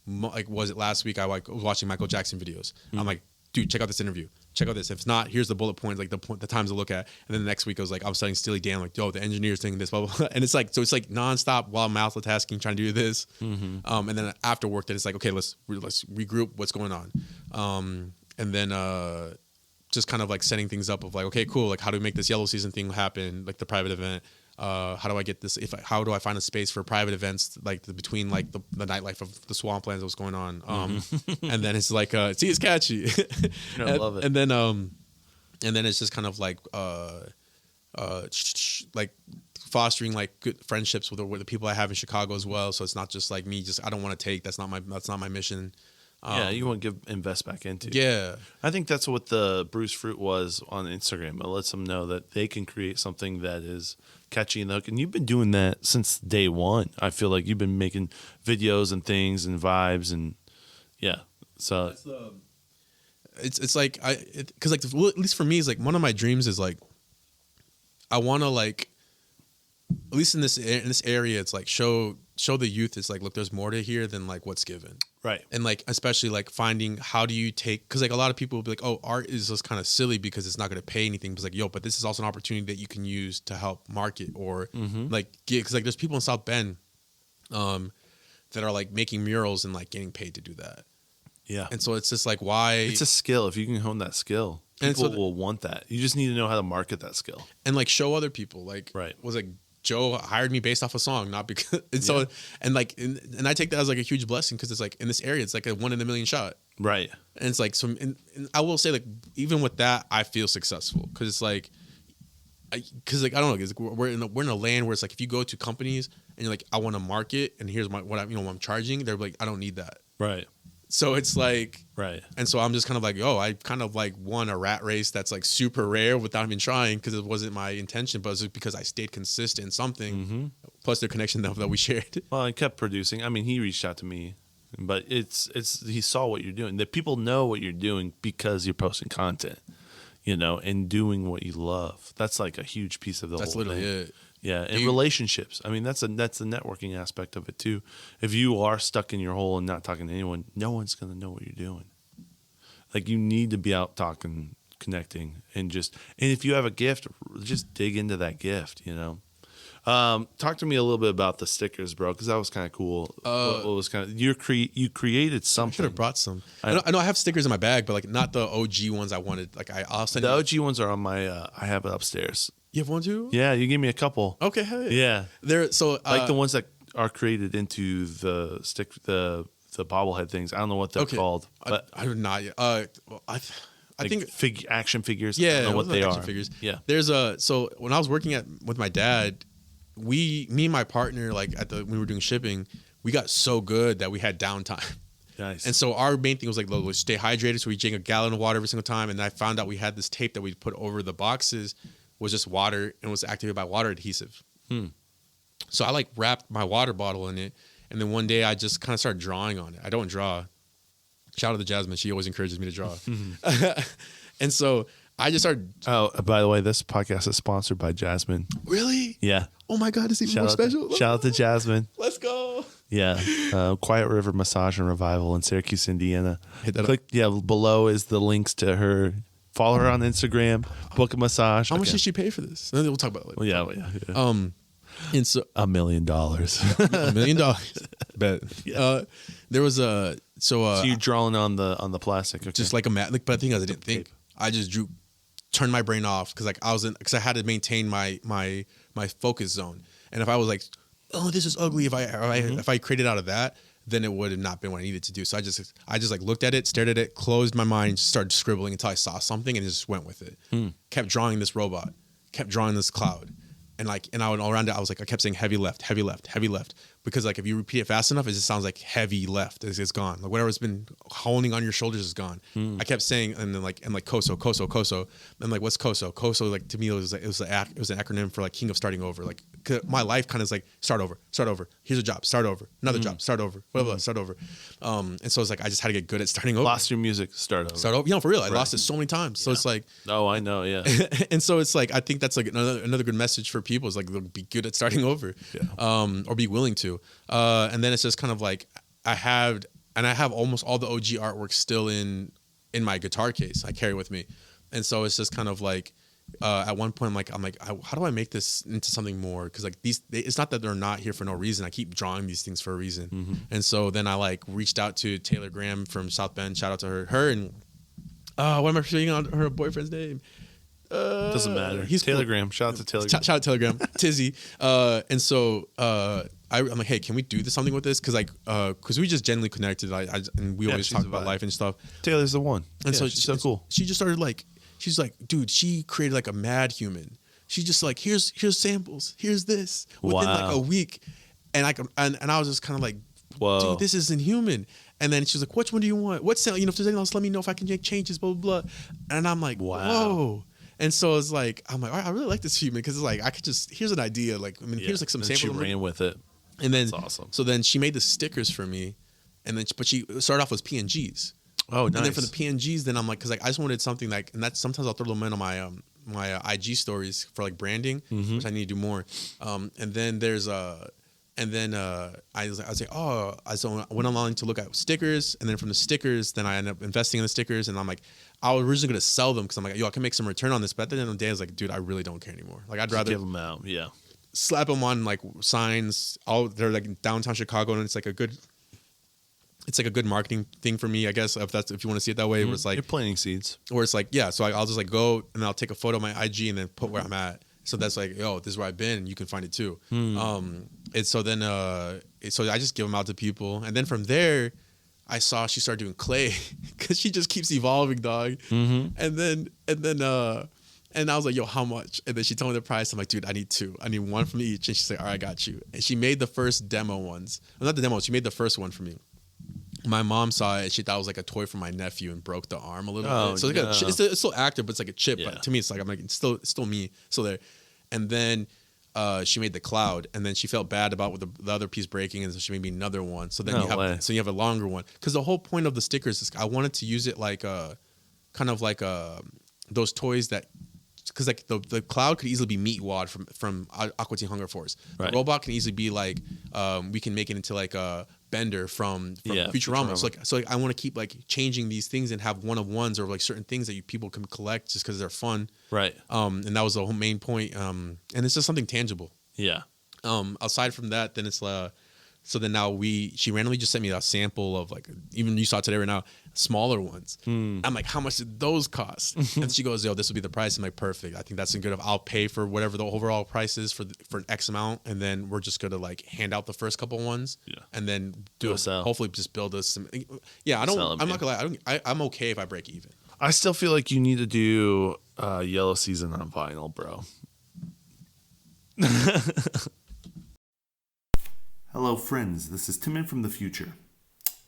like was it last week? I was watching Michael Jackson videos. I'm like, dude, check out this interview. Check out this. If it's not, here's the bullet points, like the times to look at. And then the next week I was like, I'm studying Steely Dan, like, yo, the engineer's saying this, blah, blah, blah. And it's like, so it's like nonstop while I'm multitasking, trying to do this. And then after work, then it's like, okay, let's regroup, what's going on. And then just kind of like setting things up of like, okay, cool. Like, how do we make this Yellow Season thing happen? Like the private event. How do I get this? How do I find a space for private events like between like the nightlife of the swamplands that was going on? And then it's like, see, it's catchy. I love it. And then it's just kind of like like fostering like good friendships with the people I have in Chicago as well. So it's not just like me. I don't want to take. That's not my mission. Yeah, you want to invest back into. Yeah, I think that's what the Bruised Fruit was on Instagram. It lets them know that they can create something that is catchy and hook. And you've been doing that since day one. I feel like you've been making videos and things and vibes and yeah. So it's like because like at least for me, it's like one of my dreams is like I want to like at least in this area, it's like show the youth. It's like, look, there's more to here than like what's given. Right. And like, especially like finding how do you take, because like a lot of people will be like, oh, art is just kind of silly because it's not going to pay anything. But it's like, yo, but this is also an opportunity that you can use to help market or like get, because like there's people in South Bend that are like making murals and like getting paid to do that. Yeah. And so it's just like, why? It's a skill. If you can hone that skill, people will want that. You just need to know how to market that skill. And like show other people. Like, was like, Joe hired me based off a song, not because. And so, and like, and I take that as like a huge blessing because it's like in this area, it's like a 1 in a million shot. Right. And it's like, and I will say, like, even with that, I feel successful because it's like, because like I don't know, cause we're in a land where it's like if you go to companies and you're like, I want to market and here's what I'm charging, they're like, I don't need that. Right. So it's like, Right. and so I'm just kind of like, I kind of like won a rat race that's like super rare without even trying because it wasn't my intention, but it was because I stayed consistent in something. Plus the connection that we shared. Well, I kept producing. I mean, he reached out to me, but he saw what you're doing. That people know what you're doing because you're posting content, and doing what you love. That's like a huge piece of the That's whole literally thing. it. Yeah, and relationships. I mean, that's the networking aspect of it too. If you are stuck in your hole and not talking to anyone, no one's going to know what you're doing. Like, you need to be out talking, connecting, and if you have a gift, just dig into that gift. Talk to me a little bit about the stickers, bro, because that was kind of cool. What was kind of you created something? I should have brought some. I know I have stickers in my bag, but like not the OG ones I wanted. Like I'll send The you. OG ones are on my. I have it upstairs. You have one too? Yeah, you gave me a couple. Okay. Hey. Yeah, They're so like the ones that are created into the bobblehead things. I don't know what they're called, but I would not. I think action figures. Yeah, I don't know what they action are. Figures. Yeah, there's so when I was working with my dad, me and my partner, like when we were doing shipping, we got so good that we had downtime. Nice. And so our main thing was like, let's stay hydrated. So we drink a gallon of water every single time. And I found out we had this tape that we put over the boxes was just water and was activated by water adhesive. So I like wrapped my water bottle in it. And then one day I just kind of started drawing on it. I don't draw. Shout out to Jasmine. She always encourages me to draw. And so I just started. Oh, by the way, this podcast is sponsored by Jasmine. Really? Yeah. Oh my God, it's even more special. Shout out to Jasmine. Let's go. Yeah. Quiet River Massage and Revival in Syracuse, Indiana. Hit that Click. Yeah, below is the links to her. Follow her on Instagram. Book a massage. How much did she pay for this? We'll talk about it later. Well, yeah. And so $1 million. $1 million. Bet. Yeah. There was a so you're drawing on the plastic, okay. Just like a mat. Like, but the thing is, I didn't think. I just turned my brain off because I had to maintain my focus zone. And if I was like, oh, this is ugly, if I created out of that, then it would have not been what I needed to do. So I just like looked at it, stared at it, closed my mind, started scribbling until I saw something and just went with it. Kept drawing this robot, kept drawing this cloud. And I would all around it, I kept saying heavy left, heavy left, heavy left. Because like if you repeat it fast enough, it just sounds like heavy left. It's gone. Like whatever's been holding on your shoulders is gone. I kept saying and then Koso, Koso, Koso. And like what's Koso? Koso, like to me it was an acronym for like King of Starting Over. Like my life kind of is like start over. Here's a job, start over. Another job, start over. Blah, start over. And so it's like I just had to get good at starting over. Lost your music, start over. For real. I lost it so many times. So it's like oh, I know, yeah. and so it's like I think that's like another good message for people is like be good at starting over. Yeah. Or be willing to. And then it's just kind of like I have almost all the OG artwork still in my guitar case I carry with me. And so it's just kind of like at one point I'm like how do I make this into something more? Because like it's not that they're not here for no reason. I keep drawing these things for a reason. And so then I like reached out to Taylor Graham from South Bend. Shout out to her and what am I forgetting on her boyfriend's name? Doesn't matter. He's Taylor cool. Graham. Shout out to Taylor Graham. Shout out to Taylor Graham. Tizzy. And so I'm like, hey, can we do something with this? Because we just genuinely connected. And we always talk about life and stuff. Taylor's the one. And so she's so cool. She just started she's like, dude, she created like a mad human. She's just like, here's samples. Here's this within like a week. And I was just kind of like, whoa, dude, this isn't human. And then she's like, which one do you want? What sound? If there's anything else, let me know if I can make changes, blah, blah, blah. And I'm like, wow. Whoa. And so it's like, I'm like, all right, I really like this human because it's like, I could just, here's an idea. Like, here's like some samples. She ran with it. And then, that's awesome. So then she made the stickers for me. And then, but she started off with PNGs. Oh, nice. And then for the PNGs, then I'm like, because like I just wanted something like, and that's sometimes I'll throw them in on my my IG stories for like branding, which I need to do more. And then there's and then I was like, so I went online to look at stickers, and then from the stickers, then I ended up investing in the stickers, and I'm like, I was originally gonna sell them because I'm like, I can make some return on this, but at the end of the day, I was like, dude, I really don't care anymore. Like I'd rather give them out, yeah. Slap them on like signs. They're like in downtown Chicago, and it's like a good marketing thing for me, I guess, if you want to see it that way. Where it's like you're planting seeds. Or it's like, yeah, so I'll just like go and I'll take a photo of my IG and then put where I'm at. So that's like, this is where I've been, and you can find it too. So I just give them out to people, and then from there, I saw she started doing clay because she just keeps evolving, dog. And I was like, yo, how much? And then she told me the price. I'm like, dude, I need two. I need one from each. And she's like, all right, I got you. And she made the first demo ones. Well, not the demo. She made the first one for me. my mom saw it and she thought it was like a toy for my nephew and broke the arm a little bit. So it's, no. like it's still active, but it's like a chip. Yeah. But to me, it's like it's still me, still there. And then she made the cloud, and then she felt bad about with the other piece breaking, and so she made me another one. So then you have a longer one, because the whole point of the stickers is I wanted to use it like kind of like those toys that. Because like the cloud could easily be meat wad from Aqua Teen Hunger Force. Right. The robot can easily be like we can make it into like a Bender from Futurama. So I want to keep like changing these things and have one of ones or like certain things that people can collect just because they're fun. Right. And that was the whole main point. And it's just something tangible. Yeah. Aside from that, then it's so then now she randomly just sent me a sample of like, even you saw today right now, smaller ones. I'm like, how much did those cost? And she goes, yo, this will be the price. I'm like, perfect. I think that's a good. I'll pay for whatever the overall price is for an X amount, and then we're just gonna like hand out the first couple ones, and then do a sell. Hopefully, just build us some. Yeah, I'm not gonna lie. I'm okay if I break even. I still feel like you need to do Yellow Season on vinyl, bro. Hello, friends. This is Timon from the future.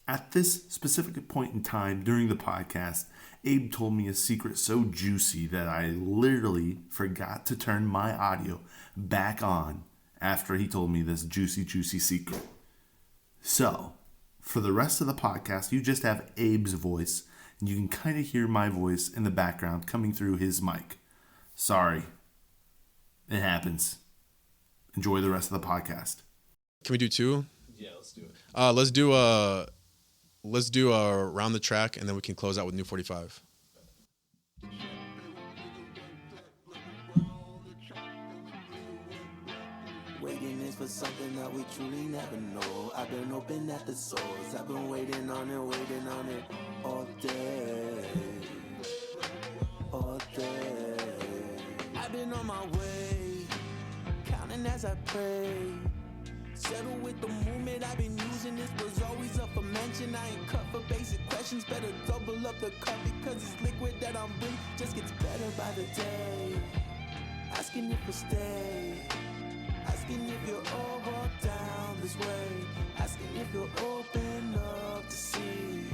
At this specific point in time during the podcast, Abe told me a secret so juicy that I literally forgot to turn my audio back on after he told me this juicy, juicy secret. So, for the rest of the podcast, you just have Abe's voice, and you can kind of hear my voice in the background coming through his mic. Sorry. It happens. Enjoy the rest of the podcast. Can we do two? Yeah, let's do it. Let's do a round the track, and then we can close out with New 45. Waiting is for something that we truly never know. I've been open at the source. I've been waiting on it all day. All day. I've been on my way, counting as I pray. Settle with the movement I've been using. This was always up for mention. I ain't cut for basic questions. Better double up the cup because this liquid that I'm bringing just gets better by the day. Asking if you stay. Asking if you'll all walk down this way. Asking if you'll open up to see.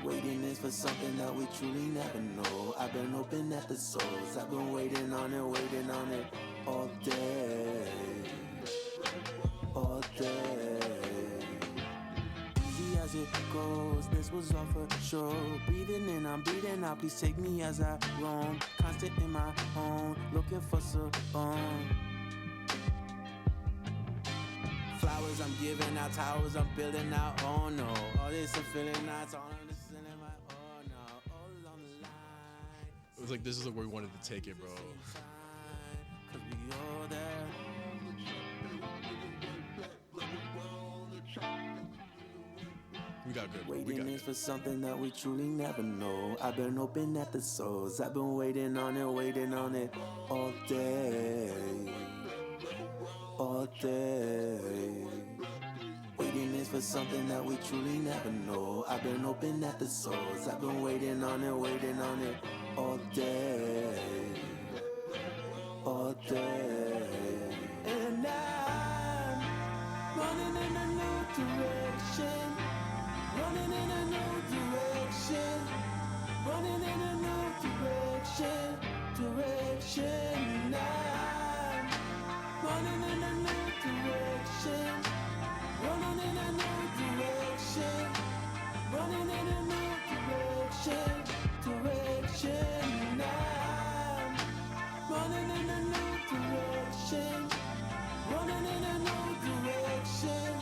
Waiting is for something that we truly never know. I've been open at the source. I've been waiting on it all day. All day. Easy as it goes, this was all for sure. Breathing in, I'm breathing out. Please take me as I roam. Constant in my own, looking for so long. Flowers I'm giving out, towers I'm building out. Oh no, all this I'm feeling now. All I'm listening in my oh no, all is on the line. It was like this is where we wanted to take it, bro. 'Cause we all there. We got good. Waiting is for something that we truly never know. I've been open at the source. I've been waiting on it all day. All day. Waiting is for something that we truly never know. I've been open at the source. I've been waiting on it all day. All day. And I'm running in a new direction. Running in a new direction. Running in a new direction. Direction now. Running in a new direction. Running in a new direction. Running in a new direction. Direction now. Running in a new direction. Running in a new direction.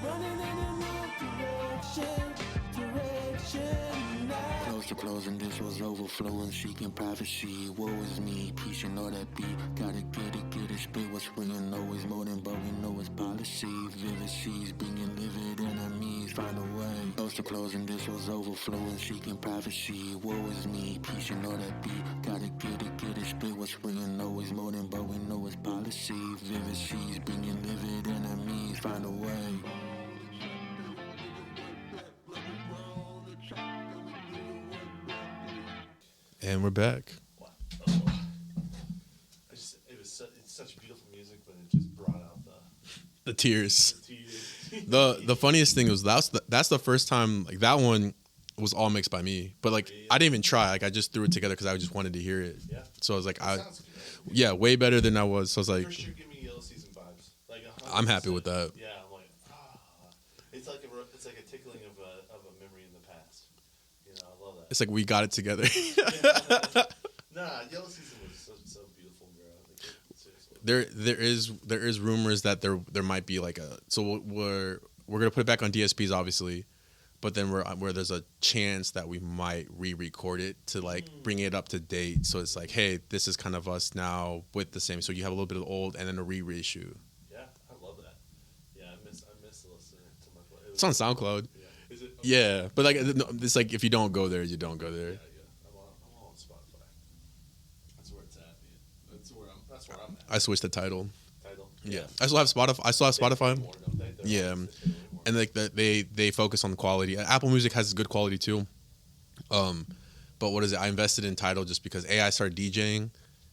Running in a new direction. Direction now. Close to closing, this was overflowing, seeking privacy. Woe is me, preaching all that beat. Gotta get it, spit what's springing. Always more than, but we know it's policy. Vivid seas, bringing livid enemies. Find a way. Close to closing, this was overflowing, seeking privacy. Woe is me, preaching all that beat. Gotta get it, spit what's springing. Always more than, but we know it's policy. Vivid seas, bringing livid enemies. Find a way. And we're back. It was The tears. The funniest thing was that's the first time like that one was all mixed by me, but like I didn't even try. Like I just threw it together because I just wanted to hear it. Yeah. So I was like, Sounds good. yeah, way better than I was. So I was like, For sure, give me Yellow Season vibes. Like 100%. I'm happy with that. Yeah, I'm like, it's like a tickling of a memory in the past. You know, I love that. It's like we got it together. Nah, Yellow Season was so beautiful, bro. Like, seriously. There is rumors that there might be like we're gonna put it back on DSPs obviously, but then where there's a chance that we might re-record it to like bring it up to date. So it's like, hey, this is kind of us now with the same. So you have a little bit of old and then a reissue. Yeah, I love that. Yeah, I miss listening to my. It's on SoundCloud. Yeah. Is it? Okay. Yeah, but like it's like if you don't go there, you don't go there. Yeah. I'm on Spotify. That's where it's at, man. That's where I'm at. I switched the title. Title. Yeah. I still have Spotify. More, don't they? They're Yeah. always paying more. And like they focus on quality. Apple Music has good quality too. But what is it? I invested in Tidal just because I started DJing,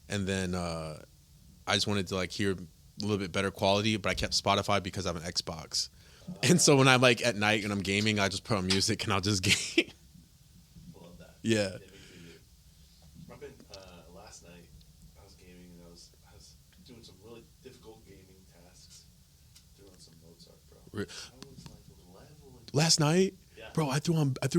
and then I just wanted to like hear a little bit better quality. But I kept Spotify because I have an Xbox, and so when I'm like at night and I'm gaming, I just put on music and I'll just game. Love that. Yeah. Me too, dude. I've been last night. I was gaming and I was doing some really difficult gaming tasks. Doing some Mozart, bro. I was like leveling. Last night, Yeah. bro, I threw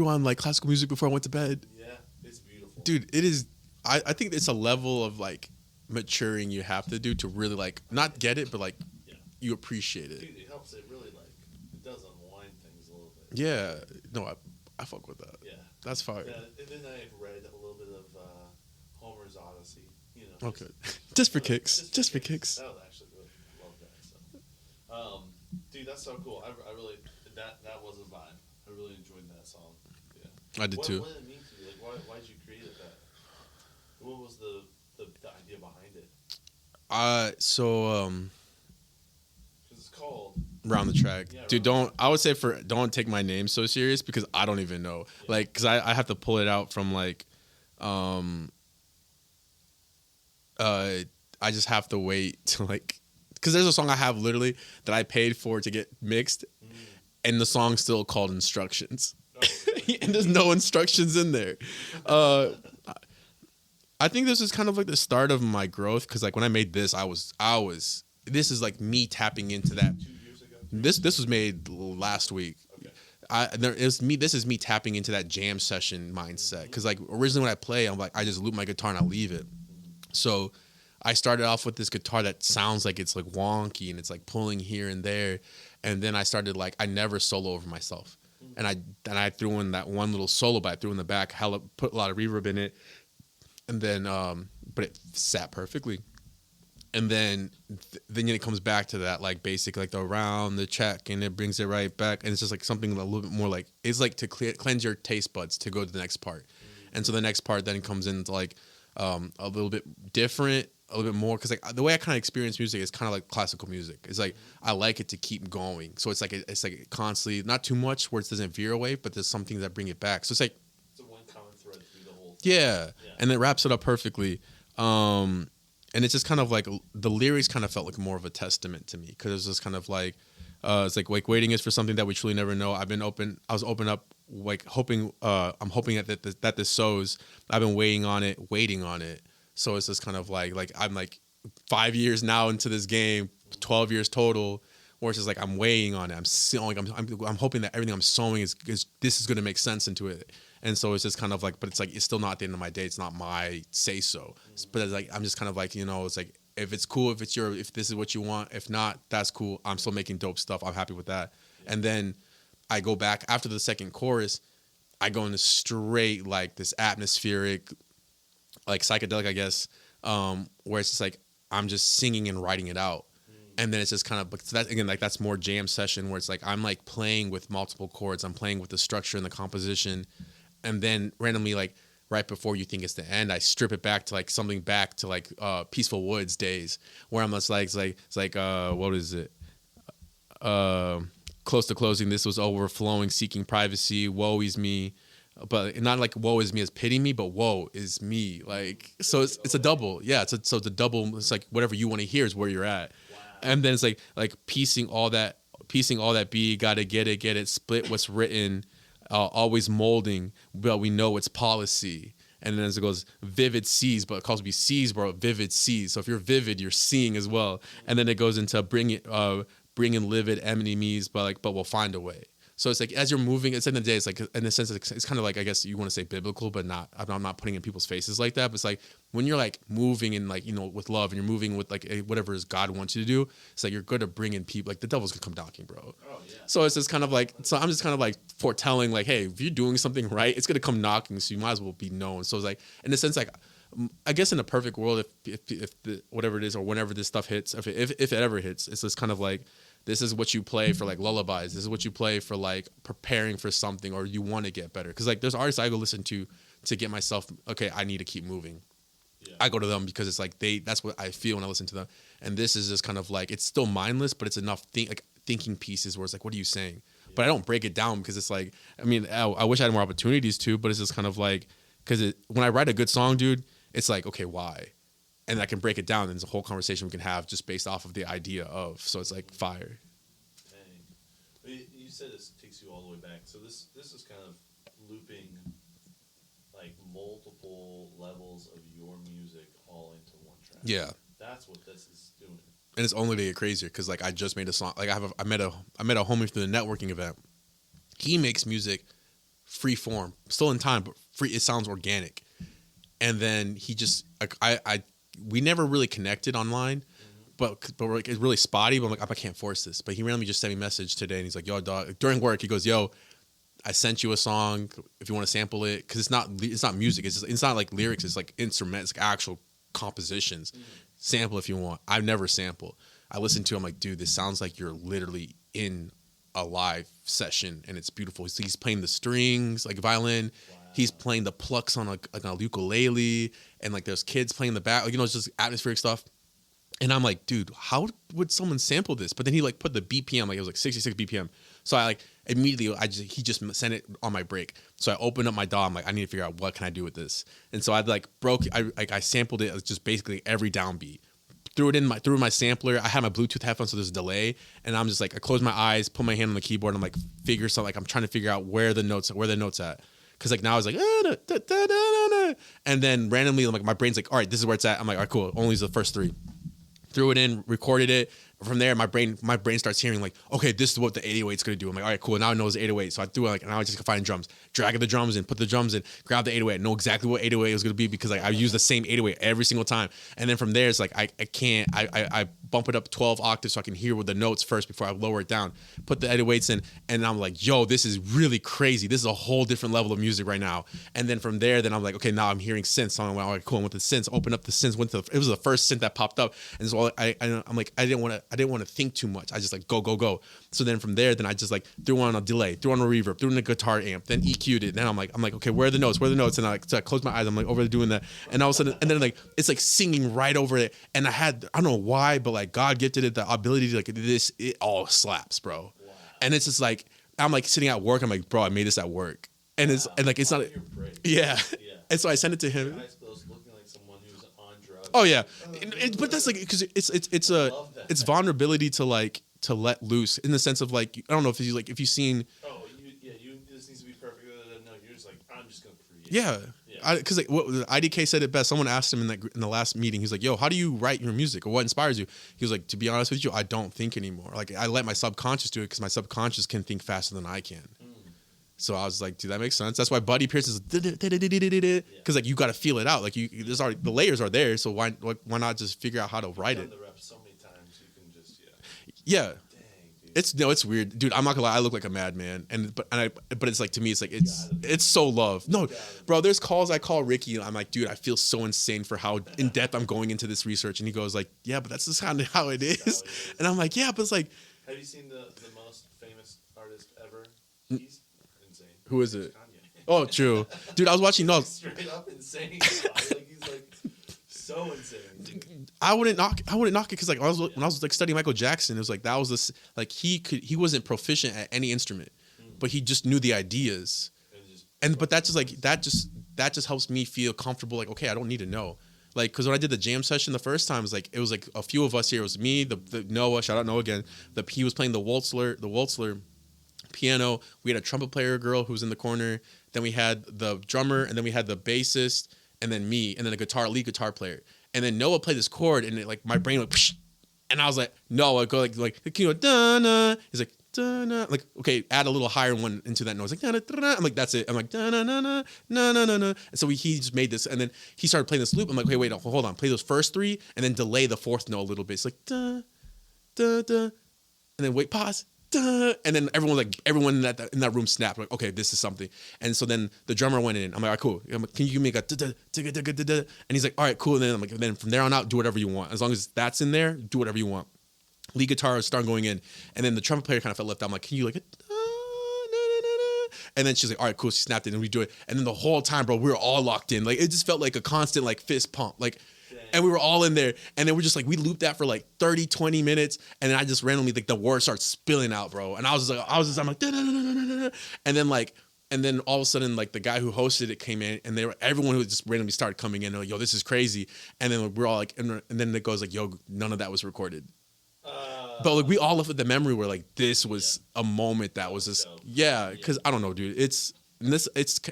on like classical music before I went to bed. Yeah, it's beautiful. Dude, it is. I think it's a level of like maturing you have to do to really like not get it, but like Yeah. you appreciate it. Dude, it helps. It really it does unwind things a little bit. Yeah, no, I fuck with that. Yeah. That's fire. Yeah, and then I've read a little bit of Homer's Odyssey. You know. Okay, just for kicks, just for kicks. That was actually really love that. So, dude, that's so cool. I really that was a vibe. I really enjoyed that song. Yeah. I did too. What did it mean to you? Like, why did you create that? What was the idea behind it? So Because it's called. round the track, Yeah, dude. I would say don't take my name so serious because I don't even know. Yeah. Like, cause I have to pull it out from like, I just have to wait to like, cause there's a song I have literally that I paid for to get mixed, and the song's still called Instructions, and there's no instructions in there. I think this is kind of like the start of my growth because like when I made this, I was. This is like me tapping into that. 2 years ago. This was made last week. Okay. This is me tapping into that jam session mindset because like originally when I play, I'm like I just loop my guitar and I leave it. So I started off with this guitar that sounds like it's like wonky and it's like pulling here and there, and then I started like I never solo over myself, and I threw in that one little solo, but I threw in the back, put a lot of reverb in it, and then but it sat perfectly. And then it comes back to that like basic like the round the check and it brings it right back and it's just like something a little bit more like it's like to cleanse your taste buds to go to the next part, and so the next part then comes into like a little bit different, a little bit more because like the way I kind of experience music is kind of like classical music. It's like I like it to keep going, so it's like constantly not too much where it doesn't veer away, but there's something that bring it back. So it's like It's a one common thread through the whole thing. yeah. And it wraps it up perfectly. And it's just kind of like the lyrics kind of felt like more of a testament to me because it was just kind of like it's like waiting is for something that we truly never know. I was open up like hoping I'm hoping that this sows. I've been waiting on it. So it's just kind of like I'm like 5 years now into this game, 12 years total. Or it's just like I'm weighing on it. I'm hoping that everything I'm sowing is this is going to make sense into it. And so it's just kind of like, but it's like it's still not the end of my day. It's not my say so. But it's like I'm just kind of like it's like if it's cool, if this is what you want. If not, that's cool. I'm still making dope stuff. I'm happy with that. And then I go back after the second chorus. I go into straight like this atmospheric, like psychedelic, I guess, where it's just like I'm just singing and writing it out. And then it's just kind of, but that again, like that's more jam session where it's like I'm like playing with multiple chords. I'm playing with the structure and the composition, and then randomly, like right before you think it's the end, I strip it back to like something back to like Peaceful Woods days where I'm just like it's like what is it? Close to closing. This was overflowing, seeking privacy. Woe is me. But not like woe is me as pity me, but woe is me. Like so, it's a double. Yeah, so it's a double. It's like whatever you want to hear is where you're at. And then it's like piecing all that beat, gotta get it, split what's written, always molding, but we know it's policy. And then as it goes, vivid sees, but it calls me sees, bro, vivid sees. So if you're vivid, you're seeing as well. And then it goes into bringing livid enemies, but we'll find a way. So it's like as you're moving, it's in the day, it's like in a sense, it's kind of like, I guess you want to say biblical, but not. I'm not putting it in people's faces like that. But it's like when you're like moving in like, you know, with love, and you're moving with like whatever is God wants you to do. It's like you're good at bringing people. Like the devil's gonna come knocking, bro. Oh yeah. So it's just kind of like, so I'm just kind of like foretelling, like, hey, if you're doing something right, it's gonna come knocking. So you might as well be known. So it's like in a sense, like I guess in a perfect world, if the, whatever it is or whenever this stuff hits, if it ever hits, it's just kind of like. This is what you play for like lullabies. This is what you play for like preparing for something or you want to get better. Because like there's artists I go listen to get myself, okay, I need to keep moving. Yeah. I go to them because it's like that's what I feel when I listen to them. And this is just kind of like, it's still mindless, but it's enough thinking pieces where it's like, what are you saying? Yeah. But I don't break it down because it's like, I mean, I wish I had more opportunities to, but it's just kind of like, because when I write a good song, dude, it's like, okay, why? And I can break it down, and there's a whole conversation we can have just based off of the idea of. So it's like fire. Dang. But you said this takes you all the way back. So this is kind of looping like multiple levels of your music all into one track. Yeah. That's what this is doing. And it's only to get crazier because like I just made a song. Like I met a homie through the networking event. He makes music free form, still in time, but free. It sounds organic. And then he just like we never really connected online, but it's really spotty. But I'm like, I can't force this. But he randomly just sent me a message today, and he's like, "Yo, dog." During work, he goes, "Yo, I sent you a song. If you want to sample it, because it's not music. It's not like lyrics. It's like instruments, like actual compositions. Sample if you want. I've never sampled. I listened to it. I'm like, dude, this sounds like you're literally in a live session, and it's beautiful. He's playing the strings, like violin. Wow. He's playing the plucks on a ukulele, and like there's kids playing the back, like, you know, it's just atmospheric stuff. And I'm like, dude, how would someone sample this? But then he like put the BPM, like it was like 66 BPM. So I like immediately, he just sent it on my break. So I opened up my DAW. I'm like, I need to figure out what can I do with this. And so I sampled it as just basically every downbeat. Threw it in my sampler. I had my Bluetooth headphones, so there's a delay. And I'm just like, I close my eyes, put my hand on the keyboard, and I'm like, figure something. Like I'm trying to figure out where the notes at. Because like now I was like, and then randomly, like my brain's like, all right, this is where it's at. I'm like, all right, cool. Only the first three. Threw it in, recorded it. From there, my brain starts hearing like, okay, this is what the 808's gonna do. I'm like, all right, cool. Now I know it's 808. So I threw it like, and now I just can find drums, drag the drums in, put the drums in, grab the 808, know exactly what 808 was gonna be because like I use the same 808 every single time. And then from there, it's like I bump it up 12 octaves so I can hear with the notes first before I lower it down. Put the 808s in, and I'm like, yo, this is really crazy. This is a whole different level of music right now. And then from there, I'm like, okay, now I'm hearing synths. So I'm like, all right, cool. And with the synths, open up the synths. It was the first synth that popped up, and so I'm like, I didn't want to think too much. I just like go. So then from there, I just like threw on a delay, threw on a reverb, threw in a guitar amp, then EQ'd it. Then I'm like, okay, where are the notes? And so I close my eyes. I'm like over there doing that, and all of a sudden, and then like it's like singing right over it. And I don't know why, but like God gifted it the ability to like this. It all slaps, bro. Wow. And it's just like I'm like sitting at work. I'm like, bro, I made this at work, and it's and like it's not. Yeah. And so I sent it to him. Oh yeah, but that's like because it's vulnerability to like to let loose in the sense of like I don't know if you've seen. Oh this needs to be perfect. No, you're just like I'm just gonna create. Yeah, because like what IDK said it best. Someone asked him in the last meeting. He's like, "Yo, how do you write your music or what inspires you?" He was like, "To be honest with you, I don't think anymore. Like I let my subconscious do it because my subconscious can think faster than I can." So I was like, dude, that makes sense. That's why Buddy Pierce is because like you got to feel it out. Like there's already the layers are there. So why not just figure out how to write it? The reps so many times you can just yeah. Dang, dude. It's weird, dude. I'm not gonna lie. I look like a madman, but it's like to me, it's like it's so love. No, bro. There's calls I call Ricky. I'm like, dude, I feel so insane for how in depth I'm going into this research, and he goes like, yeah, but that's just kind of how it is. And I'm like, yeah, but it's like, have you seen the most famous artist ever? He's who is it? Oh, true. Dude, I was watching straight up insane. Like he's like so insane. I wouldn't knock it because like when I was like studying Michael Jackson, it was like that was this like he wasn't proficient at any instrument, but he just knew the ideas. But that just helps me feel comfortable. Like, okay, I don't need to know. like, because when I did the jam session the first time, it was like a few of us here. It was me, the Noah, shout out Noah again. He was playing the Waltzler piano. We had a trumpet player girl who was in the corner. Then we had the drummer, and then we had the bassist, and then me, and then a lead guitar player. And then Noah played this chord, and my brain went, psh, and I was like, Noah, go like, can you go, da-na? He's like, da-na. Like, okay, add a little higher one into that noise. Like, da-na, da-na. I'm like, that's it. I'm like, da-na-na-na, na-na-na-na. And so he just made this, and then he started playing this loop. I'm like, wait, hold on. Play those first three, and then delay the fourth note a little bit. It's like, da, da, da. And then wait, pause. Duh. And then everyone in that room snapped. Like, okay, this is something. And so then the drummer went in. I'm like, all right, cool. Can you give me a and he's like, all right, cool. And then I'm like, then from there on out, do whatever you want. As long as that's in there, do whatever you want. Lead guitar started going in, and then the trumpet player kind of felt left out. I'm like, can you like, and then she's like, all right, cool. She snapped it, and we do it. And then the whole time, bro, we were all locked in. Like, it just felt like a constant like fist pump. Like. And we were all in there, and then we're just like, we looped that for like 30, 20 minutes, and then I just randomly, like, the words start spilling out, bro. And I'm like, da-da-da-da-da-da. And then all of a sudden, like, the guy who hosted it came in, and everyone who just randomly started coming in, like, yo, this is crazy. And then we're all like, and then it goes like, yo, none of that was recorded. But like, we all left with the memory where like, this was a moment that was just, because I don't know, dude. It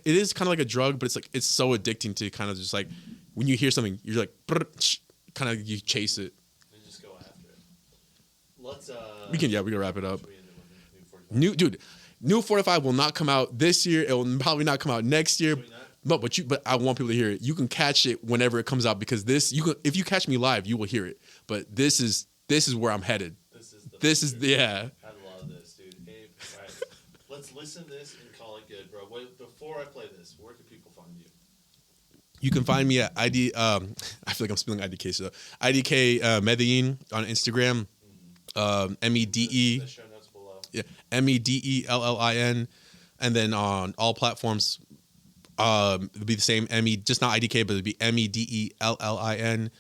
is kind of like a drug, but it's so addicting to kind of just like, when you hear something, you're like, kind of, you chase it. And just go after it. Let's we can wrap it up. New 45 will not come out this year. It will probably not come out next year. But I want people to hear it. You can catch it whenever it comes out, because if you catch me live, you will hear it. But this is where I'm headed. This is yeah. I love this, dude. Abe, all right. Let's listen to this and call it good, bro. Wait, before I play this, where can people find you? You can find me at I feel like I'm spelling IDK. So IDK Medellin on Instagram. MEDE. The show notes below. Yeah, MEDELLIN, and then on all platforms, it'll be the same. Just not IDK, but it'll be MEDELLIN.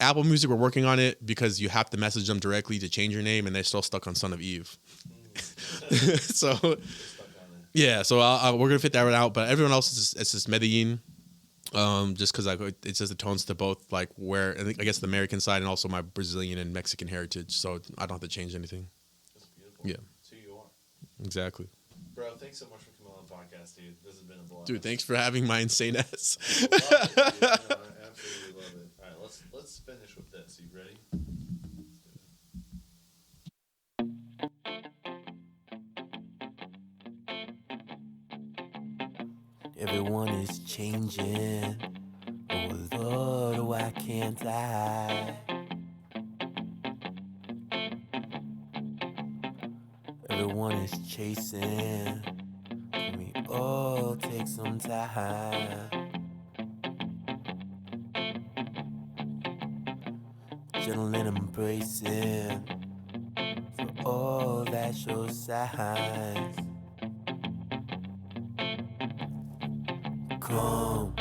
Apple Music, we're working on it because you have to message them directly to change your name, and they're still stuck on Son of Eve. So. Yeah, so we're gonna fit that one out, but everyone else it's just Medellin, just because it says the tones to both, like where I guess the American side and also my Brazilian and Mexican heritage, so I don't have to change anything. That's beautiful. Yeah, that's who you are. Exactly. Bro, thanks so much for coming on the podcast, dude. This has been a blast. Dude, thanks for having my insane ass. I love it, dude. No, I absolutely love it. All right, let's finish with this. You ready? Everyone is changing. Oh Lord, why can't I? Everyone is chasing. Let me all take some time. Gentlemen embracing for all that show signs. Come